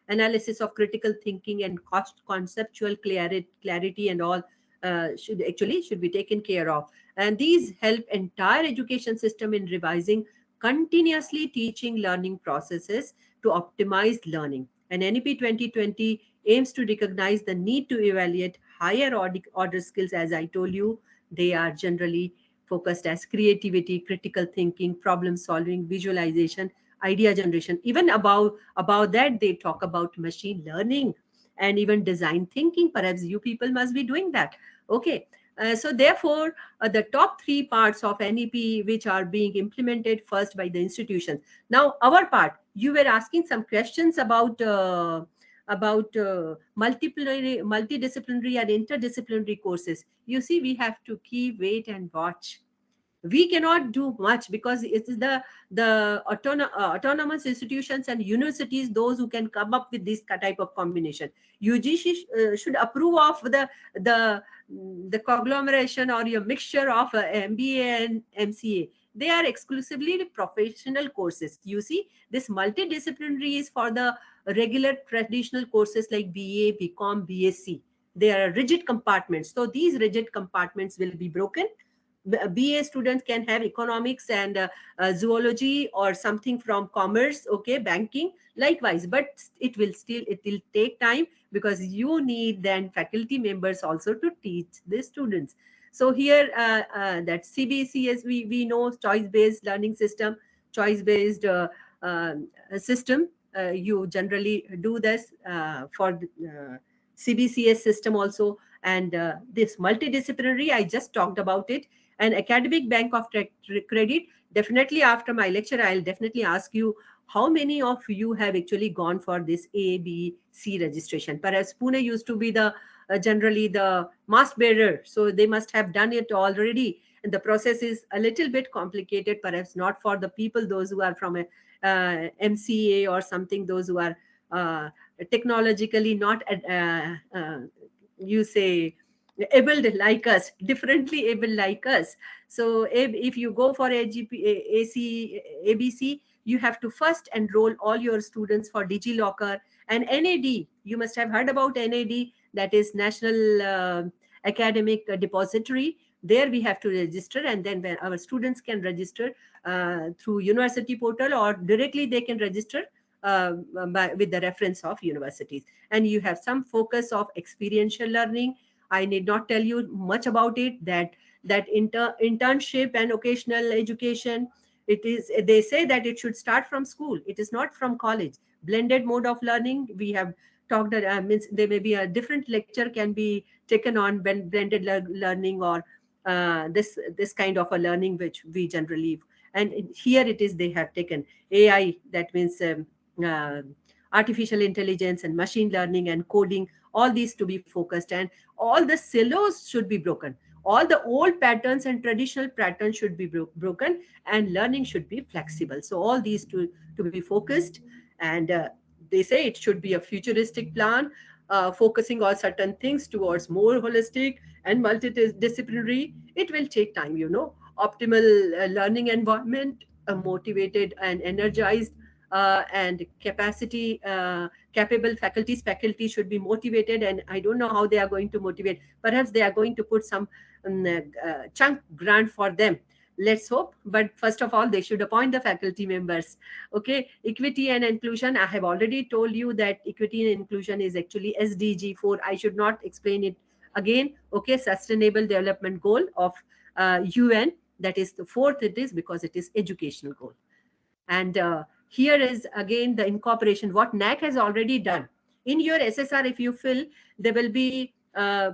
analysis of critical thinking and conceptual clarity and all should be taken care of. And these help entire education system in revising continuously teaching learning processes to optimize learning. And NEP 2020 aims to recognize the need to evaluate higher order skills. As I told you, they are generally focused as creativity, critical thinking, problem solving, visualization, idea generation. Even about that, they talk about machine learning and even design thinking. Perhaps you people must be doing that. Okay. So therefore, the top 3 parts of NEP which are being implemented first by the institutions. Now, our part, you were asking some questions about multidisciplinary and interdisciplinary courses. You see, we have to keep, wait and watch. We cannot do much because it is the autonomous institutions and universities, those who can come up with this type of combination. UGC should approve of the conglomeration or your mixture of MBA and MCA. They are exclusively professional courses. You see, this multidisciplinary is for the regular traditional courses like BA, BCom, BSc. They are rigid compartments. So these rigid compartments will be broken. BA students can have economics and zoology or something from commerce, okay, banking, likewise. But it will take time, because you need then faculty members also to teach the students. So here that CBSE, as we know, choice-based learning system, choice-based system. You generally do this for CBCS system also. And this multidisciplinary, I just talked about it. And academic bank of credit, definitely after my lecture, I'll definitely ask you how many of you have actually gone for this A, B, C registration. Perhaps Pune used to be the generally the mask bearer, so they must have done it already. And the process is a little bit complicated, perhaps not for the people, those who are from a MCA or something, those who are technologically not, you say, abled like us, differently abled like us. So if you go for ABC, you have to first enroll all your students for DigiLocker and NAD. You must have heard about NAD, that is National Academic Depository. There we have to register, and then when our students can register through university portal, or directly they can register with the reference of universities. And you have some focus of experiential learning. I need not tell you much about it, that internship and occasional education, it is, they say that it should start from school, it is not from college. Blended mode of learning, we have talked, means there may be a different lecture can be taken on blended learning, or this kind of a learning which we generally, and here it is, they have taken AI, that means uh, artificial intelligence and machine learning and coding, all these to be focused, and all the silos should be broken. All the old patterns and traditional patterns should be broken, and learning should be flexible. So all these to be focused. And they say it should be a futuristic plan, focusing on certain things towards more holistic and multidisciplinary. It will take time, optimal learning environment, motivated and energized and capacity capable faculty should be motivated. And I don't know how they are going to motivate. Perhaps they are going to put some chunk grant for them, let's hope. But first of all, they should appoint the faculty members. Okay, equity and inclusion, I have already told you that equity and inclusion is actually SDG 4. I should not explain it again. Okay, sustainable development goal of UN, that is the fourth it is, because it is educational goal. And here is again the incorporation, what NAAC has already done. In your SSR, if you fill, there will be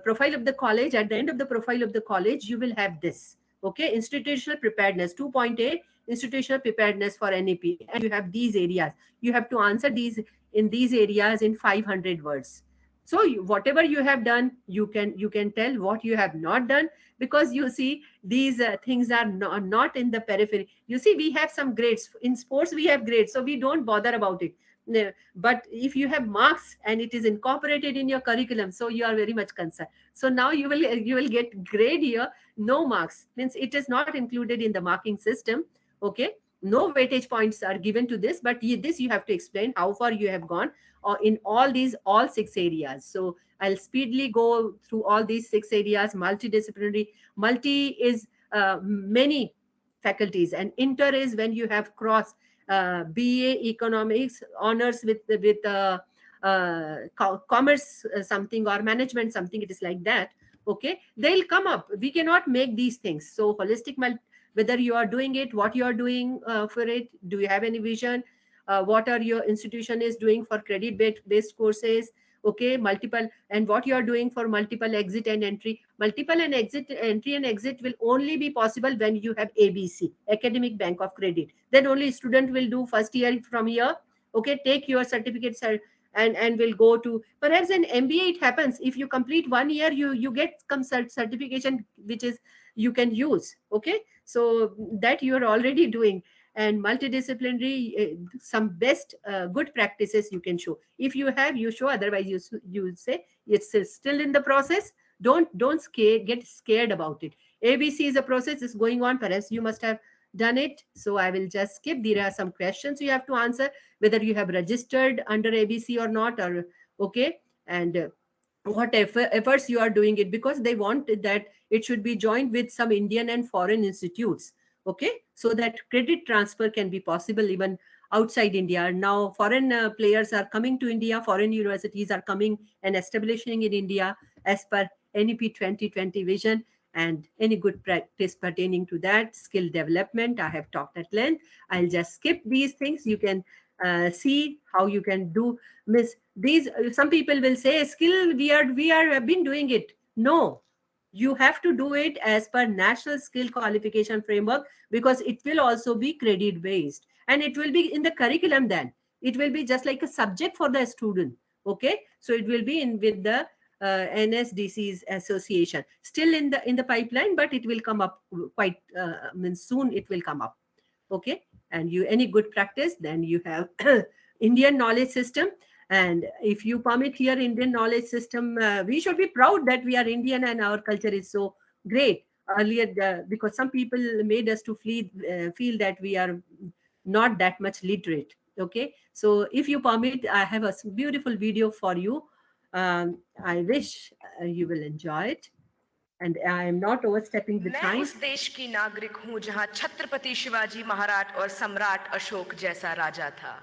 profile of the college. At the end of the profile of the college, you will have this. Okay, institutional preparedness, 2.8, institutional preparedness for NEP. And you have these areas. You have to answer these in these areas in 500 words. So whatever you have done, you can tell what you have not done, because you see these things are not in the periphery. You see, we have some grades in sports, we have grades, so we don't bother about it. But if you have marks and it is incorporated in your curriculum, so you are very much concerned. So now you will get grade here, no marks, means it is not included in the marking system. Okay, no weightage points are given to this, but this you have to explain how far you have gone in all 6 areas. So I'll speedily go through all these 6 areas. Multidisciplinary, multi is many faculties, and inter is when you have cross BA economics honors with commerce something, or management something, it is like that. Okay, they'll come up. We cannot make these things. So holistic, whether you are doing it, what you are doing for it, do you have any vision, what are your institution is doing for credit based courses. Okay, multiple, and what you are doing for multiple exit and entry. Multiple and exit, entry and exit will only be possible when you have ABC, academic bank of credit. Then only student will do first year from here. Okay, take your certificates and will go to, perhaps an MBA. It happens if you complete 1 year, you get some certification which is you can use. Okay, so that you are already doing. And multidisciplinary, some best good practices you can show. If you have, you show, otherwise you say it's still in the process. Don't get scared about it. ABC is a process, is going on, perhaps you must have done it, so I will just skip. There are some questions you have to answer, whether you have registered under ABC or not, or okay, and what efforts you are doing it, because they want that it should be joined with some Indian and foreign institutes. Okay, so that credit transfer can be possible even outside India. Now foreign players are coming to India, foreign universities are coming and establishing in India as per NEP2020 vision. And any good practice pertaining to that, skill development, I have talked at length. I'll just skip these things. You can see how you can do. Miss, these some people will say skill, we are have been doing it. No, you have to do it as per national skill qualification framework, because it will also be credit based, and it will be in the curriculum. Then it will be just like a subject for the student. Okay, so it will be in with the NSDC's association, still in the pipeline, but it will come up quite soon. It will come up. Okay, and you any good practice, then you have Indian knowledge system. And if you permit here Indian knowledge system, we should be proud that we are Indian and our culture is so great. Earlier, because some people made us to feel that we are not that much literate. Okay, so if you permit, I have a beautiful video for you. I wish you will enjoy it, and I am not overstepping the मैं time. उस देश की नागरिक हूँ जहाँ छत्रपति शिवाजी महाराज और सम्राट अशोक जैसा राजा था।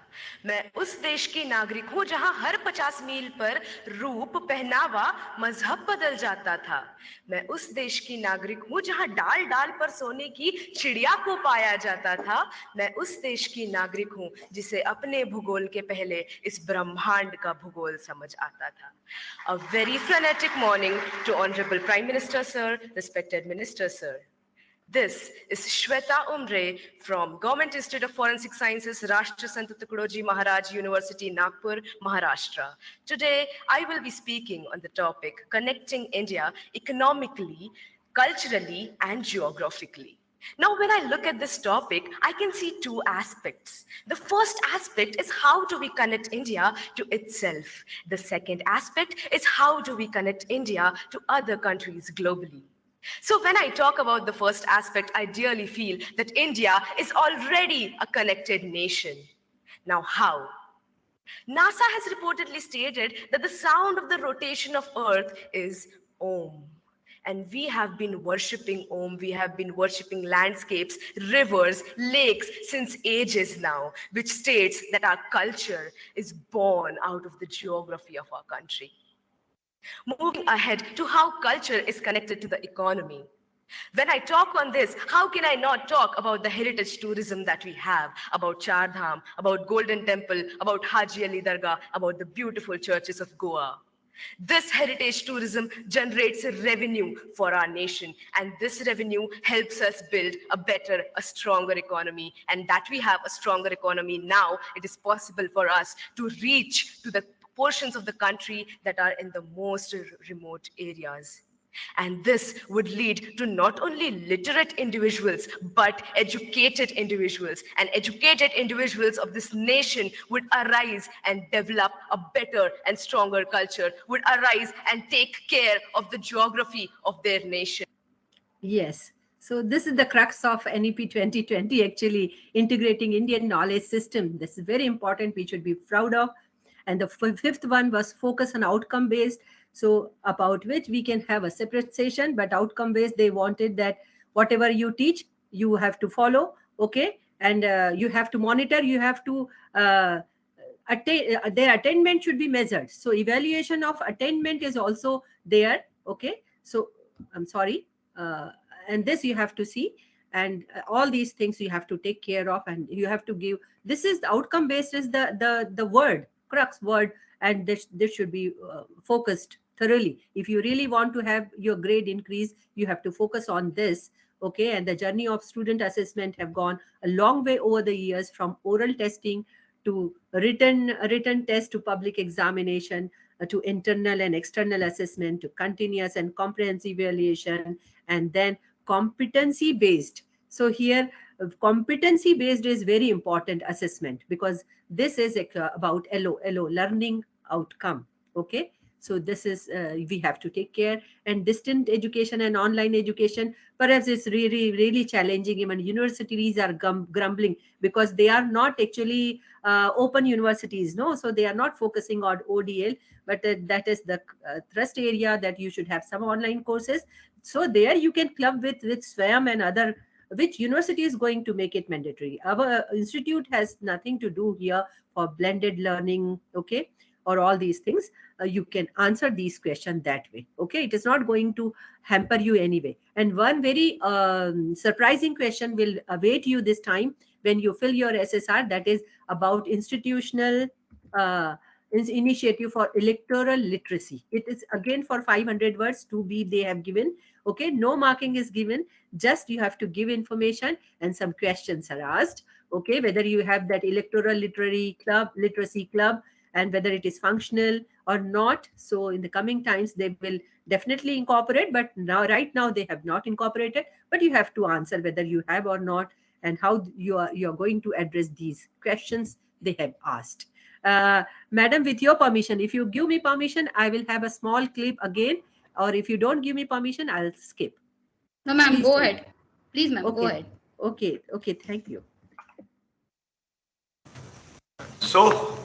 मैं उस देश की नागरिक हूँ जहाँ हर 50 मील पर रूप, पहनावा, मजहब बदल जाता था। मैं उस देश की नागरिक हूँ जहाँ डाल डाल पर सोने की चिड़िया को पाया जाता था। मैं उस देश की नागरिक हूँ जिसे अपने भूगोल के पहले इस ब्रह्मांड का भूगोल समझ आता था। A very frenetic morning to Honorable Prime Minister Sir, respected Minister Sir. This is Shweta Umre from Government Institute of Forensic Sciences, Rashtra Sant Tukadoji Maharaj University, Nagpur, Maharashtra. Today, I will be speaking on the topic connecting India economically, culturally, and geographically. Now, when I look at this topic, I can see two aspects. The first aspect is how do we connect India to itself? The second aspect is how do we connect India to other countries globally? So when I talk about the first aspect, I dearly feel that India is already a connected nation. Now, how? NASA has reportedly stated that the sound of the rotation of Earth is Om. And we have been worshipping Om, we have been worshipping landscapes, rivers, lakes since ages now, which states that our culture is born out of the geography of our country. Moving ahead to how culture is connected to the economy. When I talk on this, how can I not talk about the heritage tourism that we have, about Char Dham, about Golden Temple, about Haji Ali Dargah, about the beautiful churches of Goa? This heritage tourism generates a revenue for our nation, and this revenue helps us build a better, a stronger economy. And that we have a stronger economy now, it is possible for us to reach to the portions of the country that are in the most remote areas. And this would lead to not only literate individuals, but educated individuals. And educated individuals of this nation would arise and develop a better and stronger culture, would arise and take care of the geography of their nation. Yes. So this is the crux of NEP 2020, actually integrating Indian knowledge system. This is very important. We should be proud of. And the fifth one was focus on outcome based. So about which we can have a separate session, but outcome based, they wanted that whatever you teach, you have to follow. Okay. And you have to monitor, you have to their attainment should be measured. So evaluation of attainment is also there. Okay. So I'm sorry. And this you have to see, and all these things you have to take care of, and you have to give. This is the outcome based is the word, crux word, and this should be focused thoroughly. If you really want to have your grade increase, you have to focus on this. Okay. And the journey of student assessment have gone a long way over the years, from oral testing to written test to public examination, to internal and external assessment, to continuous and comprehensive evaluation, and then competency based. So here competency based is very important assessment, because this is about LO, learning outcome. Okay. So this is we have to take care. And distant education and online education, perhaps it's really challenging. Even universities are grumbling, because they are not actually open universities, no. So they are not focusing on ODL, but that is the thrust area, that you should have some online courses. So there you can club with SWAYAM and other, which university is going to make it mandatory. Our institute has nothing to do here for blended learning, okay, or all these things. You can answer these questions that way. Okay, it is not going to hamper you anyway. And one very surprising question will await you this time when you fill your SSR, that is about institutional initiative for electoral literacy. It is again for 500 words to be they have given. Okay, no marking is given, just you have to give information, and some questions are asked. Okay, whether you have that electoral literacy club, and whether it is functional or not. So in the coming times they will definitely incorporate, but right now they have not incorporated. But you have to answer whether you have or not, and how you are going to address these questions they have asked. Madam, with your permission, if you give me permission, I will have a small clip again, or if you don't give me permission, I'll skip. No, ma'am, Please go do. ahead. Please, ma'am, go Okay. ahead. Okay, thank you. So,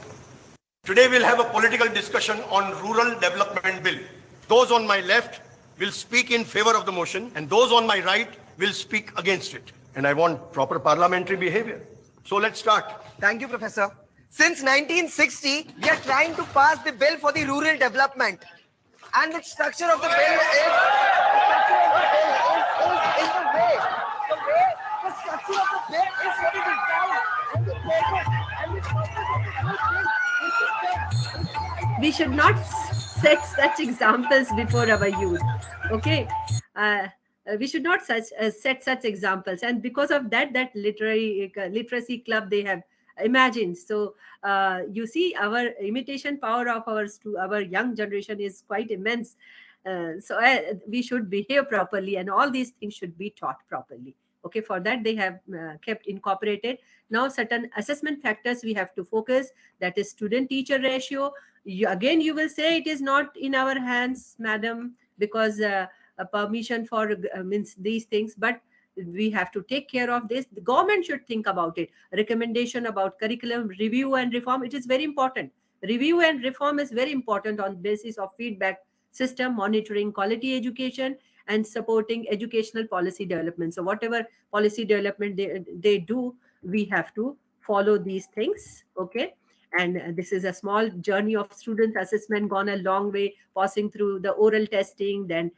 today we'll have a political discussion on Rural Development Bill. Those on my left will speak in favor of the motion, and those on my right will speak against it. And I want proper parliamentary behavior. So let's start. Thank you, Professor. Since 1960, we are trying to pass the bill for the rural development. And the structure of the bill is the way. The structure of the bill is very designed and the purpose and the We should not set such examples before our youth. Okay, we should not set such examples, and because of that, literacy club they have imagined. So you see, our imitation power of our young generation is quite immense. So we should behave properly, and all these things should be taught properly. Okay, for that they have kept incorporated. Now certain assessment factors we have to focus, that is student teacher ratio. You will say it is not in our hands, madam, because a permission for means these things, but we have to take care of this. The government should think about it. Recommendation about curriculum review and reform, it is very important. Review and reform is very important on basis of feedback system, monitoring quality education, and supporting educational policy development. So whatever policy development they do, we have to follow these things. Okay, and this is a small journey of student assessment, gone a long way, passing through the oral testing, then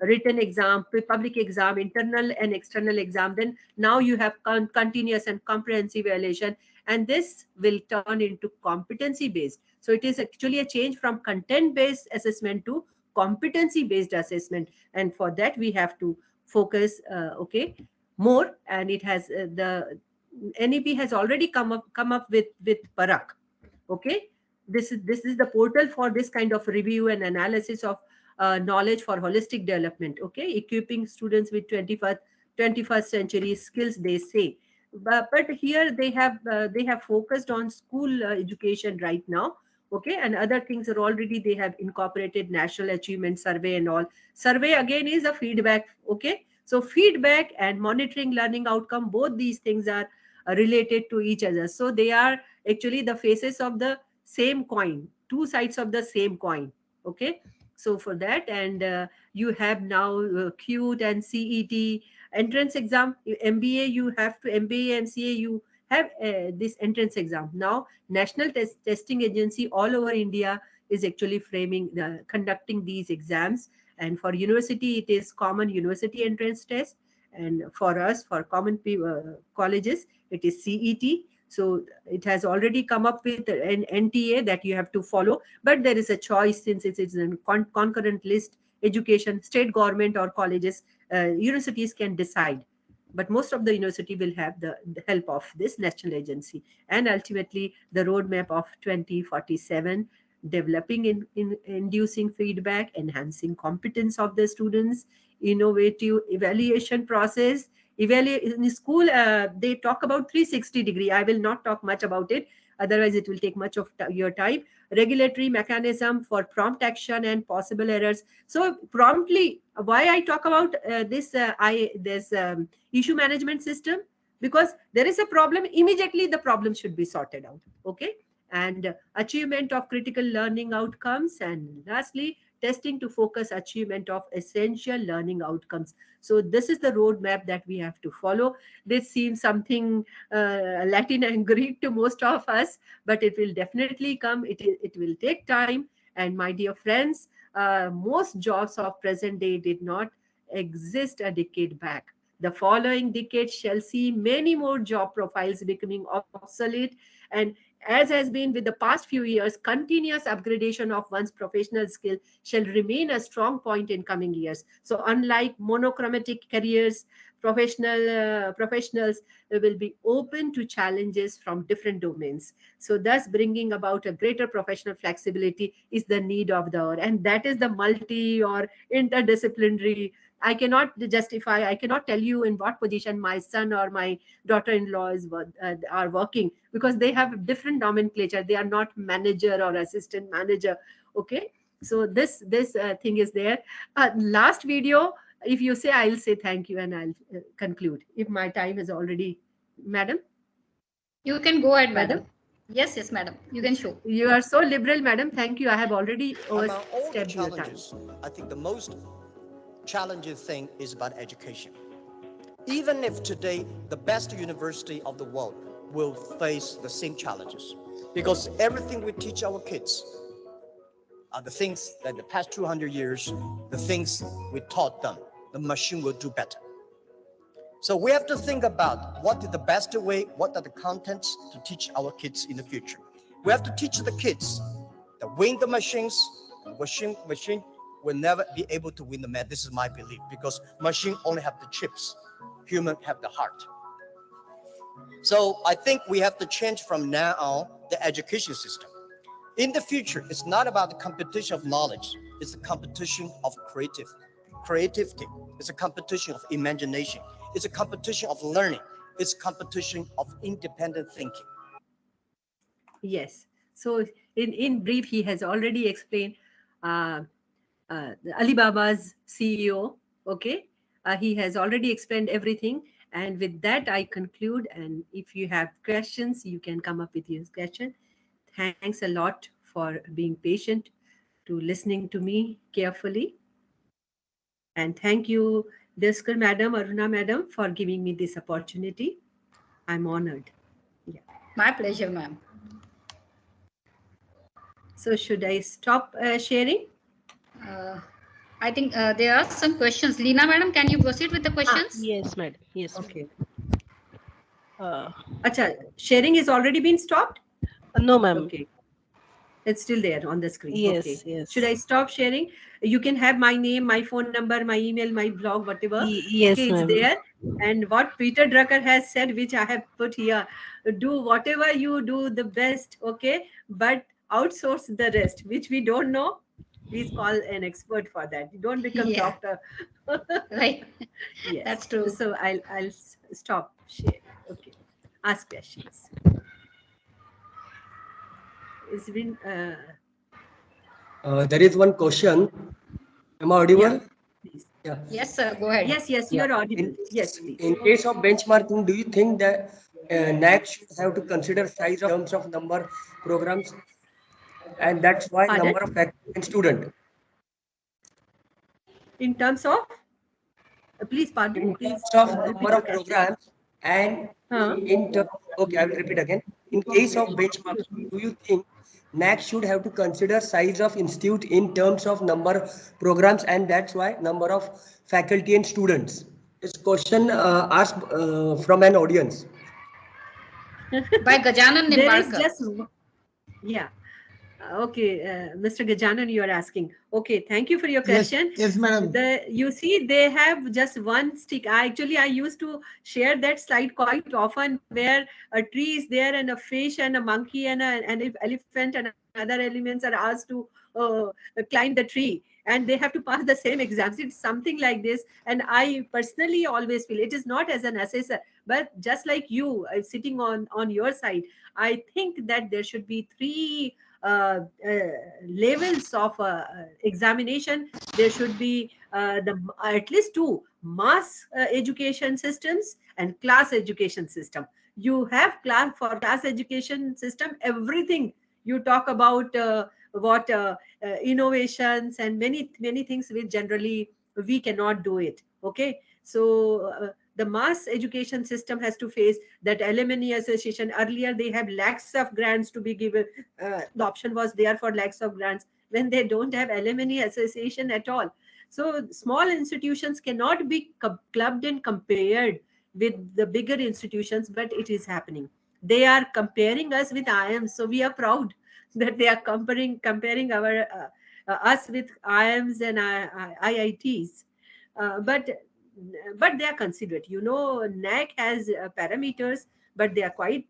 written exam, public exam, internal and external exam. Then now you have continuous and comprehensive evaluation, and this will turn into competency based. So it is actually a change from content based assessment to competency based assessment, and for that we have to focus more. And it has the NEP has already come up with Parak. Okay, this is the portal for this kind of review and analysis of knowledge for holistic development. Okay, equipping students with 21st century skills, they say. But here they have focused on school education right now. Okay, and other things are already they have incorporated national achievement survey and all. Survey again is a feedback. Okay, so feedback and monitoring learning outcome, both these things are related to each other. So they are actually the faces of the same coin, two sides of the same coin. Okay, so for that, and you have now CUTE and CET entrance exam. MBA, you have to MBA and CA, you have this entrance exam. Now national testing agency all over India is actually conducting these exams, and for university it is common university entrance test, and for us, for common colleges, it is CET. So it has already come up with an NTA that you have to follow, but there is a choice, since it is a concurrent list. Education, state government or colleges, universities can decide, but most of the university will have the help of this national agency. And ultimately the roadmap of 2047, developing in inducing feedback, enhancing competence of the students, innovative evaluation process. In school they talk about 360 degree. I will not talk much about it, otherwise it will take much of your time. Regulatory mechanism for prompt action and possible errors. So promptly, why I talk about this issue management system, because there is a problem, immediately the problem should be sorted out. Okay, and achievement of critical learning outcomes, and lastly testing to focus achievement of essential learning outcomes. So this is the roadmap that we have to follow. This seems something Latin and Greek to most of us, but it will definitely come. It will take time. And my dear friends, most jobs of present day did not exist a decade back. The following decade shall see many more job profiles becoming obsolete, and as has been with the past few years, continuous upgradation of one's professional skill shall remain a strong point in coming years. So unlike monochromatic careers, professionals will be open to challenges from different domains. So thus bringing about a greater professional flexibility is the need of the hour, and that is the multi or interdisciplinary I cannot justify, I cannot tell you in what position my son or my daughter-in-law are working, because they have different nomenclature. They are not manager or assistant manager. Okay, so this thing is there. Last video, if you say, I'll say thank you and I'll conclude if my time is already. Madam? You can go ahead, Madam? madam. Yes, yes, madam. You can show. You are so liberal, madam. Thank you. I have already Among all the overstepped your time. challenges, I think the most challenging thing is about education. Even if today the best university of the world will face the same challenges, because everything we teach our kids are the things that the past 200 years, the things we taught them, the machine will do better. So we have to think about what is the best way, what are the contents to teach our kids in the future. We have to teach the kids that win the machines, machine will never be able to win the man. This is my belief, because machine only have the chips, human have the heart. So I think we have to change from now on the education system. In the future, it's not about the competition of knowledge, it's the competition of creativity. It's a competition of imagination. It's a competition of learning. It's a competition of independent thinking. Yes. So in brief, he has already explained Alibaba's CEO. Okay. He has already explained everything. And with that, I conclude. And if you have questions, you can come up with your question. Thanks a lot for being patient, to listening to me carefully. And thank you, Desker Madam, Aruna Madam, for giving me this opportunity. I'm honored. Yeah. My pleasure, ma'am. So should I stop sharing? I think there are some questions. Leena, madam, can you proceed with the questions? Yes, madam. Yes. Okay. Madam. Acha, sharing is already been stopped? No, ma'am. Okay. It's still there on the screen. Yes, Okay. yes. Should I stop sharing? You can have my name, my phone number, my email, my blog, whatever. Yes, okay, ma'am. it's there. And what Peter Drucker has said, which I have put here, do whatever you do the best, okay? But outsource the rest, which we don't know. Please call an expert for that. You don't become Yeah. doctor. Right. Yes. That's true. So I'll stop sharing. Okay. Ask questions. It's been there is one question. Am I audible? yeah, please. Yeah. Yes, sir. Go ahead. Yes, yes, you are audible. Yes, please. In case of benchmarking, do you think that NAAC should have to consider size of terms of number programs, and that's why Pardon? number of faculty and student? In terms of, please pardon. In Please terms of repeat number the of question. programs and in terms, okay, I will repeat again. In case of benchmarking, do you think NAAC should have to consider size of institute in terms of number of programs, and that's why number of faculty and students? This question asked from an audience. By Gajanan There is Nimbarkar. just, yeah. Okay, Mr. Gajanan, you are asking. Okay, thank you for your question. Yes, madam. You see, they have just one stick. I used to share that slide quite often, where a tree is there and a fish and a monkey and an elephant and other elements are asked to climb the tree, and they have to pass the same exams. It's something like this. And I personally always feel, it is not as an assessor, but just like you sitting on your side, I think that there should be three levels of examination. There should be at least two: mass education systems and class education system. You have class education system, everything you talk about, what innovations and many things which generally we cannot do it. Okay, so the mass education system has to face that alumni association. Earlier they have lakhs of grants to be given. The option was there for lakhs of grants, when they don't have alumni association at all. So small institutions cannot be clubbed and compared with the bigger institutions, but it is happening. They are comparing us with IIMs, so we are proud that they are comparing our us with IIMs and IITs. But they are considerate. NAAC has parameters, but they are quite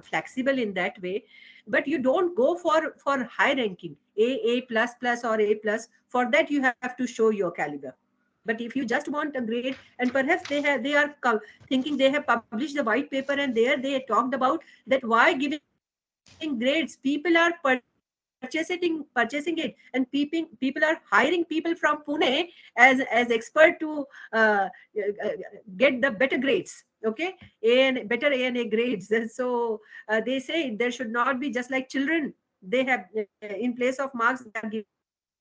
flexible in that way. But you don't go for high ranking, A plus plus or A plus. For that you have to show your caliber. But if you just want a grade, and perhaps they are thinking they have published the white paper, and there they talked about that why giving grades, people are purchasing it, and people are hiring people from Pune as expert to get the better grades. Okay, better ANA grades. So they say there should not be just like children. They have in place of marks they are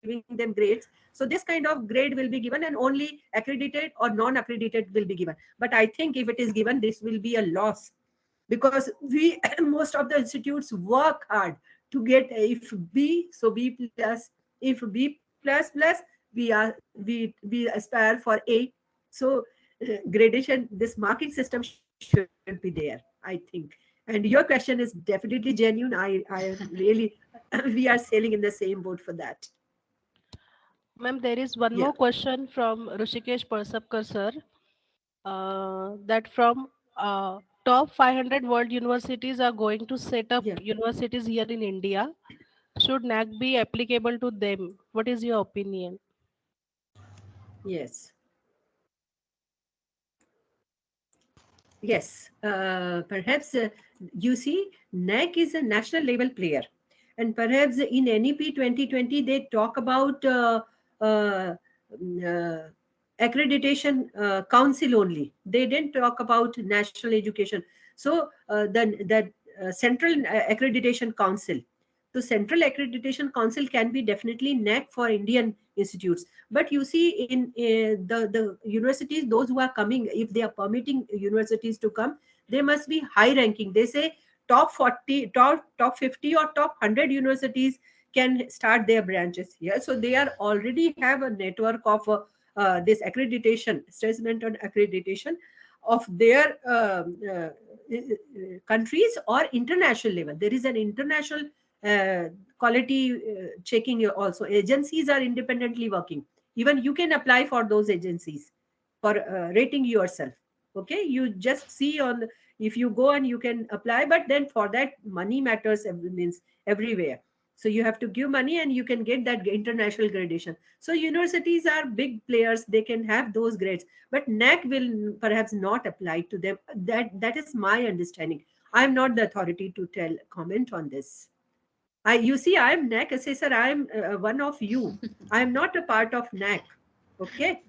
giving them grades. So this kind of grade will be given, and only accredited or non-accredited will be given. But I think if it is given, this will be a loss, because we most of the institutes work hard to get if B, so B plus, if B plus plus, we aspire for A. So gradation, this marking system should be there, I think. And your question is definitely genuine. I really we are sailing in the same boat for that. Ma'am, there is one Yeah. more question from Rishikesh Persapkar sir. That from top 500 world universities are going to set up Yeah. universities here in India. Should NAAC be applicable to them? What is your opinion? Yes. Yes, perhaps you see, NAAC is a national level player, and perhaps in NEP 2020 they talk about accreditation council only. They didn't talk about national education. So the central accreditation council. So central accreditation council can be definitely NAAC for Indian institutes. But you see, in the universities, those who are coming, if they are permitting universities to come, they must be high ranking. They say top 40, top 50 or top 100 universities can start their branches here. So they are already have a network of this accreditation, assessment and accreditation of their countries or international level. There is an international quality checking also. Agencies are independently working. Even you can apply for those agencies for rating yourself. Okay, you just see on, if you go and you can apply, but then for that money matters, means everywhere. So you have to give money and you can get that international gradation. So universities are big players, they can have those grades, but NAAC will perhaps not apply to them. That is my understanding. I am not the authority to comment on this. You see, I am NAAC assessor. I am one of you. I am not a part of NAAC. Okay.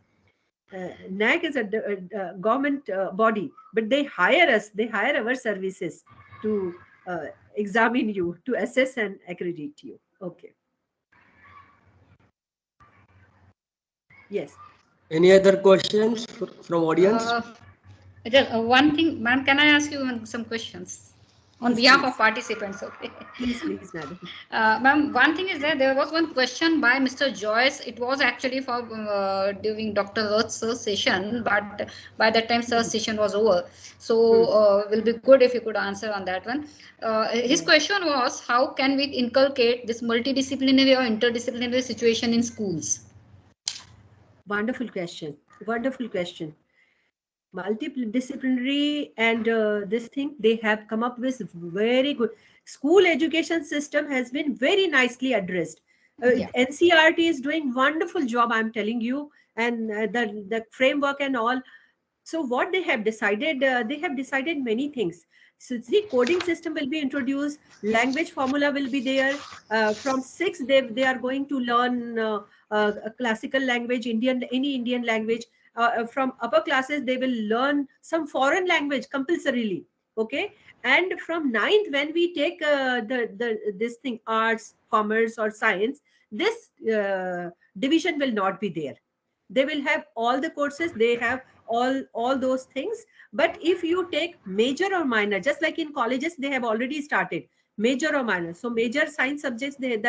NAAC is a government body, but they hire us. They hire our services to examine you, to assess and accredit you. Okay. Yes. Any other questions from audience? One thing, ma'am, can I ask you some questions on Please, behalf please. of participants? Okay. Please, madam. Ma'am, one thing is that there was one question by Mr. Joyce. It was actually for during Dr. Earth's session, but by that time, sir's session was over. So, will be good if you could answer on that one. His question was, how can we inculcate this multidisciplinary or interdisciplinary situation in schools? Wonderful question. Wonderful question. Multidisciplinary and this thing, they have come up with very good. School education system has been very nicely addressed. NCERT is doing wonderful job, I'm telling you, and the framework and all. So what they have decided many things. So the coding system will be introduced, language formula will be there. From 6, they are going to learn a classical language, any Indian language. From upper classes, they will learn some foreign language compulsorily. Okay. And from 9th, when we take this thing, arts, commerce or science, this division will not be there. They will have all the courses, they have all those things. But if you take major or minor, just like in colleges, they have already started major or minor. So major science subjects, if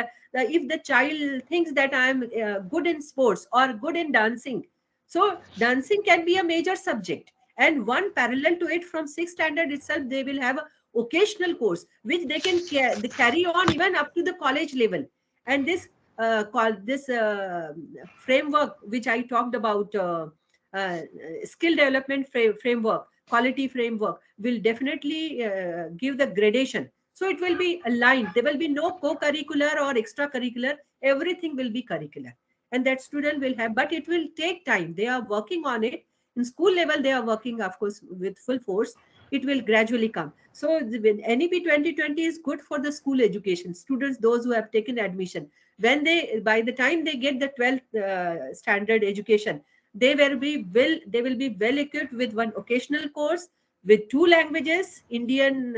the child thinks that I am good in sports or good in dancing, so dancing can be a major subject. And one parallel to it, from 6th standard itself, they will have a occasional course which they can carry on even up to the college level. And this framework which I talked about, skill development framework, quality framework, will definitely give the gradation. So it will be aligned. There will be no co-curricular or extracurricular. Everything will be curricular. and that student will have, but it will take time. They are working on it. In school level, they are working, of course, with full force. It will gradually come. So with NEP 2020 is good for the school education students, those who have taken admission. When they, by the time they get the 12th standard education, they will be well equipped with one occasional course with 2 languages, Indian,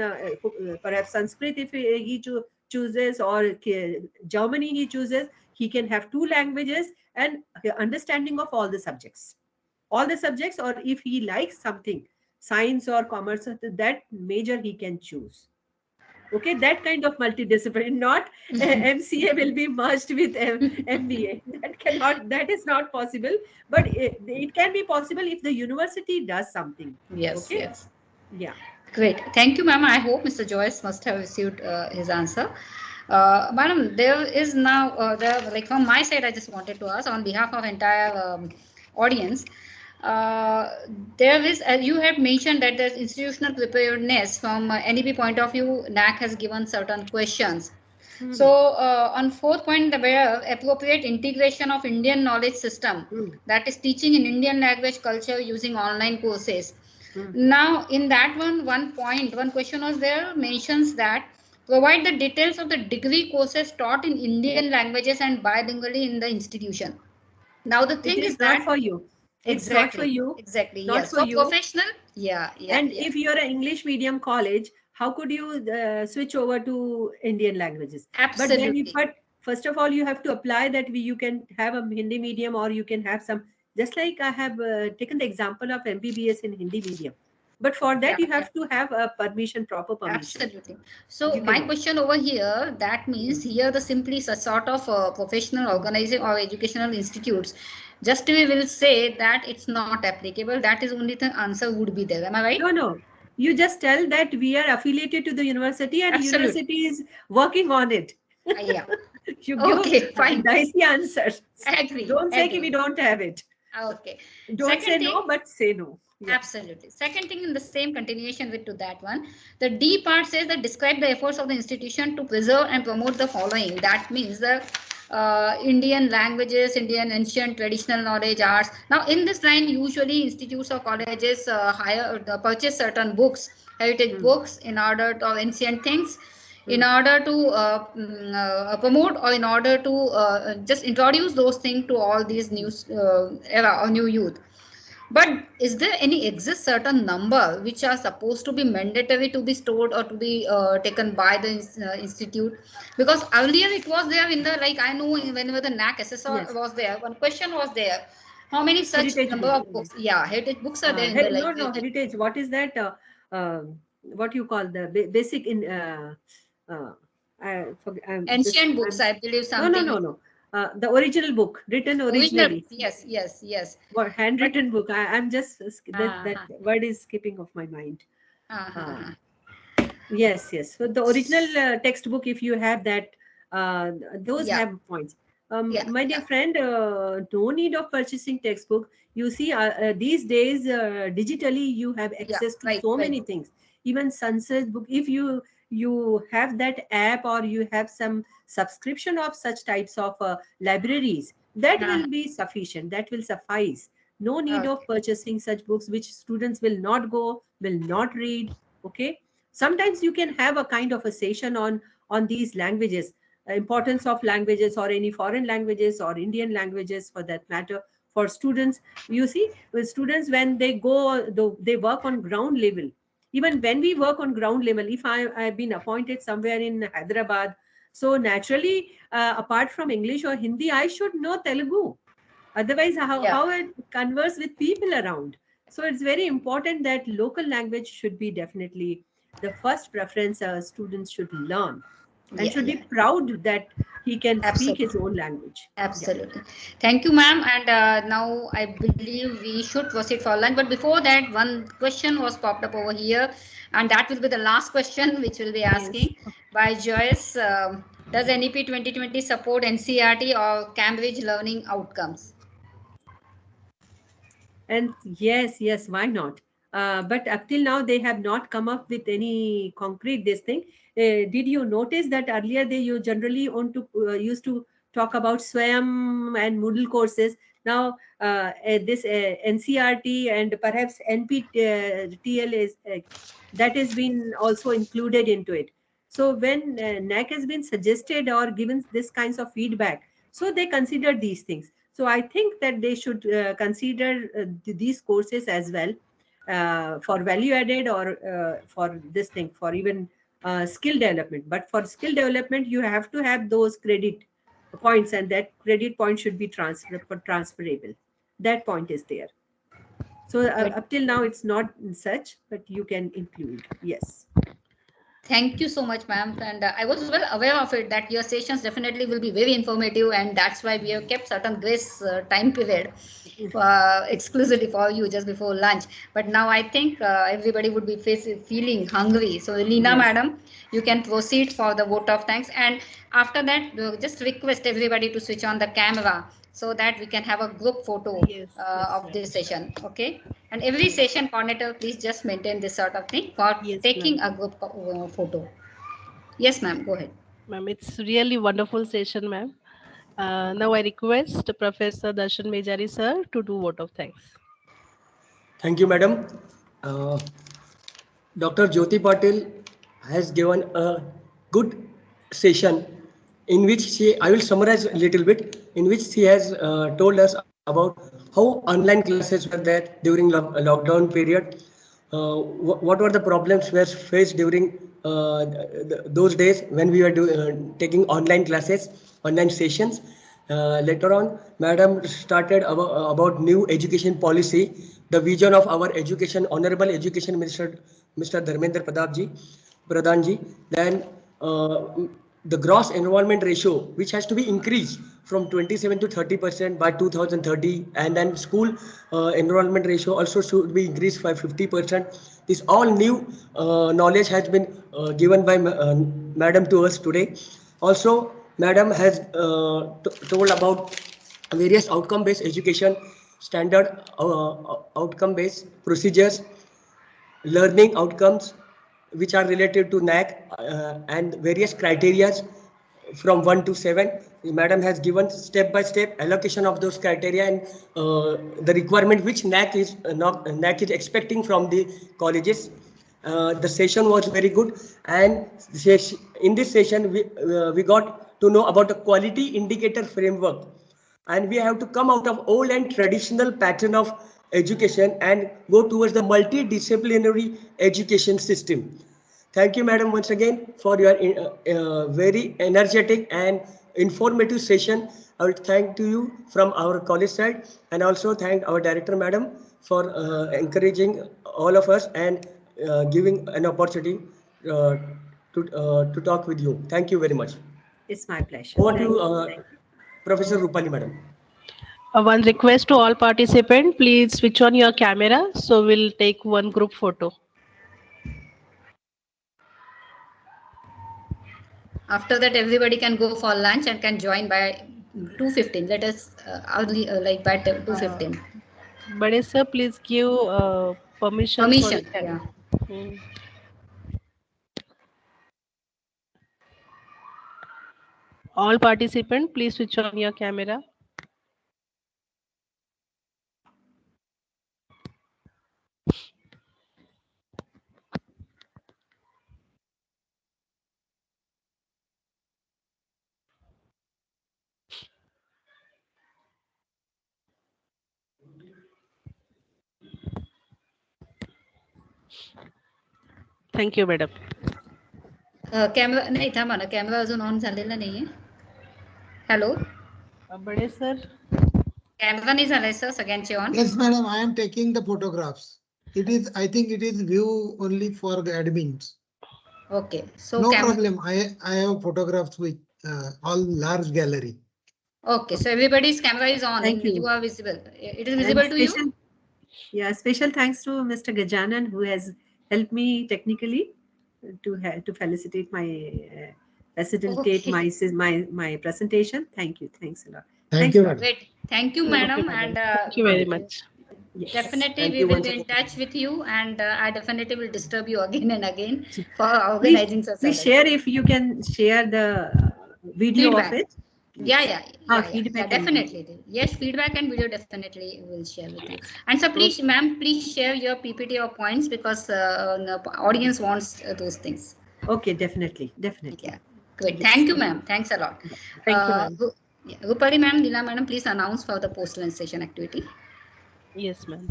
perhaps Sanskrit if he chooses, or Germany he chooses. He can have 2 languages and understanding of all the subjects. Or if he likes something, science or commerce, that major he can choose. Okay, that kind of multidisciplinary, not MCA will be merged with MBA. That is not possible, but it can be possible if the university does something. Yes, okay? yes. Yeah. Great. Thank you, ma'am. I hope Mr. Joyce must have received his answer. Madam, there is now, like from my side, I just wanted to ask on behalf of entire audience, there is, as you have mentioned, that there's institutional preparedness from NEP point of view. NAAC has given certain questions. So on 4th point, where appropriate integration of Indian knowledge system, that is teaching in Indian language culture using online courses. Now in that one question was there, mentions that provide the details of the degree courses taught in Indian languages and bilingually in the institution. Now the thing is not that for you. It's exactly, not for you. Exactly. Not Yes. for So you. professional. Yeah. And if you're an English medium college, how could you switch over to Indian languages? Absolutely. But first of all, you have to apply that you can have a Hindi medium, or you can have some, just like I have taken the example of MBBS in Hindi medium. But for that, you have to have a permission, proper permission. Absolutely. So my question over here, that means here the simply sort of professional organizing or educational institutes, just we will say that it's not applicable. That is only the answer would be there. Am I right? No. You just tell that we are affiliated to the university and Absolutely. university is working on it. Yeah. You give Okay, fine. dicey answers. Agree. Don't say we don't have it. Okay. Don't Second say thing, no, but say no. Yeah. Absolutely. Second thing, in the same continuation with to that one, the D part says that describe the efforts of the institution to preserve and promote the following. That means the Indian languages, Indian ancient traditional knowledge, arts. Now in this line, usually institutes or colleges purchase certain books, heritage books, in order to ancient things, in order to promote, or in order to just introduce those things to all these new era or new youth. But is there any exist certain number which are supposed to be mandatory to be stored or to be taken by the institute? Because earlier it was there in the, like I know whenever the NAAC SSR was there, one question was there. How many such heritage number of books? Yeah, heritage books are there in the library. No, heritage. What is that? What you call the basic in ancient books, I believe something. No. The original book written originally. Yes. What handwritten book? I'm just that word is skipping off my mind. Yes. So the original textbook, if you have that, those have points. My dear friend, no need of purchasing textbook. You see, these days, digitally, you have access to so many things. Even Sunset book, if you have that app, or you have some subscription of such types of libraries, that will be sufficient. That will suffice. No need of purchasing such books which students will not read. Okay. Sometimes you can have a kind of a session on these languages, importance of languages, or any foreign languages, or Indian languages for that matter, for students. You see, with students, when they they work on ground level. Even when we work on ground level, if I've been appointed somewhere in Hyderabad, so naturally, apart from English or Hindi, I should know Telugu. Otherwise, how I converse with people around. So it's very important that local language should be definitely the first preference students should learn, and should be proud that he can speak his own language. Absolutely. Thank you, ma'am. And now I believe we should proceed for lunch. But before that, one question was popped up over here, and that will be the last question which we'll be asking by Joyce. Does NEP 2020 support NCERT or Cambridge learning outcomes? And yes, why not? But up till now, they have not come up with any concrete this thing. Did you notice that earlier they generally used to talk about Swayam and Moodle courses. Now, this NCRT and perhaps NPTL is that has been also included into it. So when NAAC has been suggested or given this kinds of feedback, so they consider these things. So I think that they should consider these courses as well for value added or for this thing, for even skill development. But for skill development, you have to have those credit points, and that credit point should be transferable. That point is there. So up till now, it's not such, but you can include. Yes. Thank you so much, ma'am. And I was well aware of it that your sessions definitely will be very informative, and that's why we have kept certain grace time period exclusively for you just before lunch. But now I think everybody would be feeling hungry. So, Leena, Yes. madam, you can proceed for the vote of thanks. And after that, just request everybody to switch on the camera so that we can have a group photo of this session. Okay. And every session coordinator, please just maintain this sort of thing for taking a group photo. Yes, ma'am. Go ahead. Ma'am, it's really wonderful session, ma'am. Now I request Professor Darshan Mejari, sir, to do vote of thanks. Thank you, madam. Dr. Jyoti Patil has given a good session in which I will summarize a little bit, in which she has told us about how online classes were there during lockdown period. What were the problems were faced during those days when we were taking online classes, online sessions. Later on, Madam started about new education policy, the vision of our education, Honorable Education Minister, Mr. Dharmendra Pradhan ji. Then the gross enrollment ratio, which has to be increased from 27 to 30% by 2030, and then school enrollment ratio also should be increased by 50%. This all new knowledge has been given by Madam to us today. Also, Madam has told about various outcome-based education, standard outcome-based procedures, learning outcomes which are related to NAAC and various criteria from 1 to 7. Madam has given step-by-step allocation of those criteria and the requirement which NAAC is expecting from the colleges. The session was very good, and in this session we got to know about the quality indicator framework, and we have to come out of old and traditional pattern of education and go towards the multidisciplinary education system. Thank you, madam, once again for your very energetic and informative session. I would thank to you from our college side, and also thank our director, madam, for encouraging all of us and giving an opportunity to talk with you. Thank you very much. It's my pleasure. Over to Professor Rupali, madam. One request to all participants, please switch on your camera, so we'll take one group photo. After that, everybody can go for lunch and can join by 2:15. Let us early, like by 2:15. Bade sir, please give permission. Permission, for yeah. All participants, please switch on your camera. Thank you, madam. Camera नाही थांबा ना, camera अजून on झालेला नाहीये. Hello बडे sir, camera नाही झालाय sir सगळ्यांचे on. Yes, madam, I am taking the photographs. I think it is view only for the admins. Okay, so no problem. I have photographs with all large gallery. Okay, so everybody's camera is on. Thank you. You are visible. It is visible to you. Yeah, special thanks to Mr. Gajanan, who has helped me technically to facilitate my my presentation. Thank you. Thanks a lot. Thank you, madam. Great. Thank you, madam. And thank you very much. Yes. Definitely, we will be in touch with you, and I definitely will disturb you again and again for organizing such. Please share if you can share the video Feedback. of it. Feedback and definitely. Yes, feedback and video definitely will share with you. And so please, ma'am, please share your PPT or points because the audience wants those things. Okay, definitely. Yeah, great. Thank you, ma'am. Thanks a lot. Thank you, ma'am. Rupali ma'am, Leela madam, please announce for the post-lunch session activity. Yes, ma'am.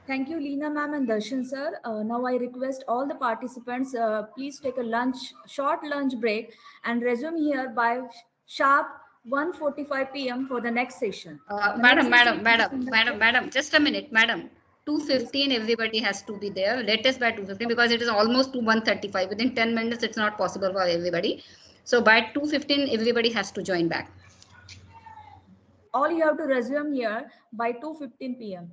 Thank you, Leena ma'am and Darshan sir. Now I request all the participants, please take a short lunch break and resume here by sharp 1:45 p.m. for the next session. Madam, just a minute, madam. 2:15, everybody has to be there. Latest by 2:15 because it is almost to 1:35. Within 10 minutes, it's not possible for everybody. So by 2:15, everybody has to join back. All you have to resume here by 2:15 p.m.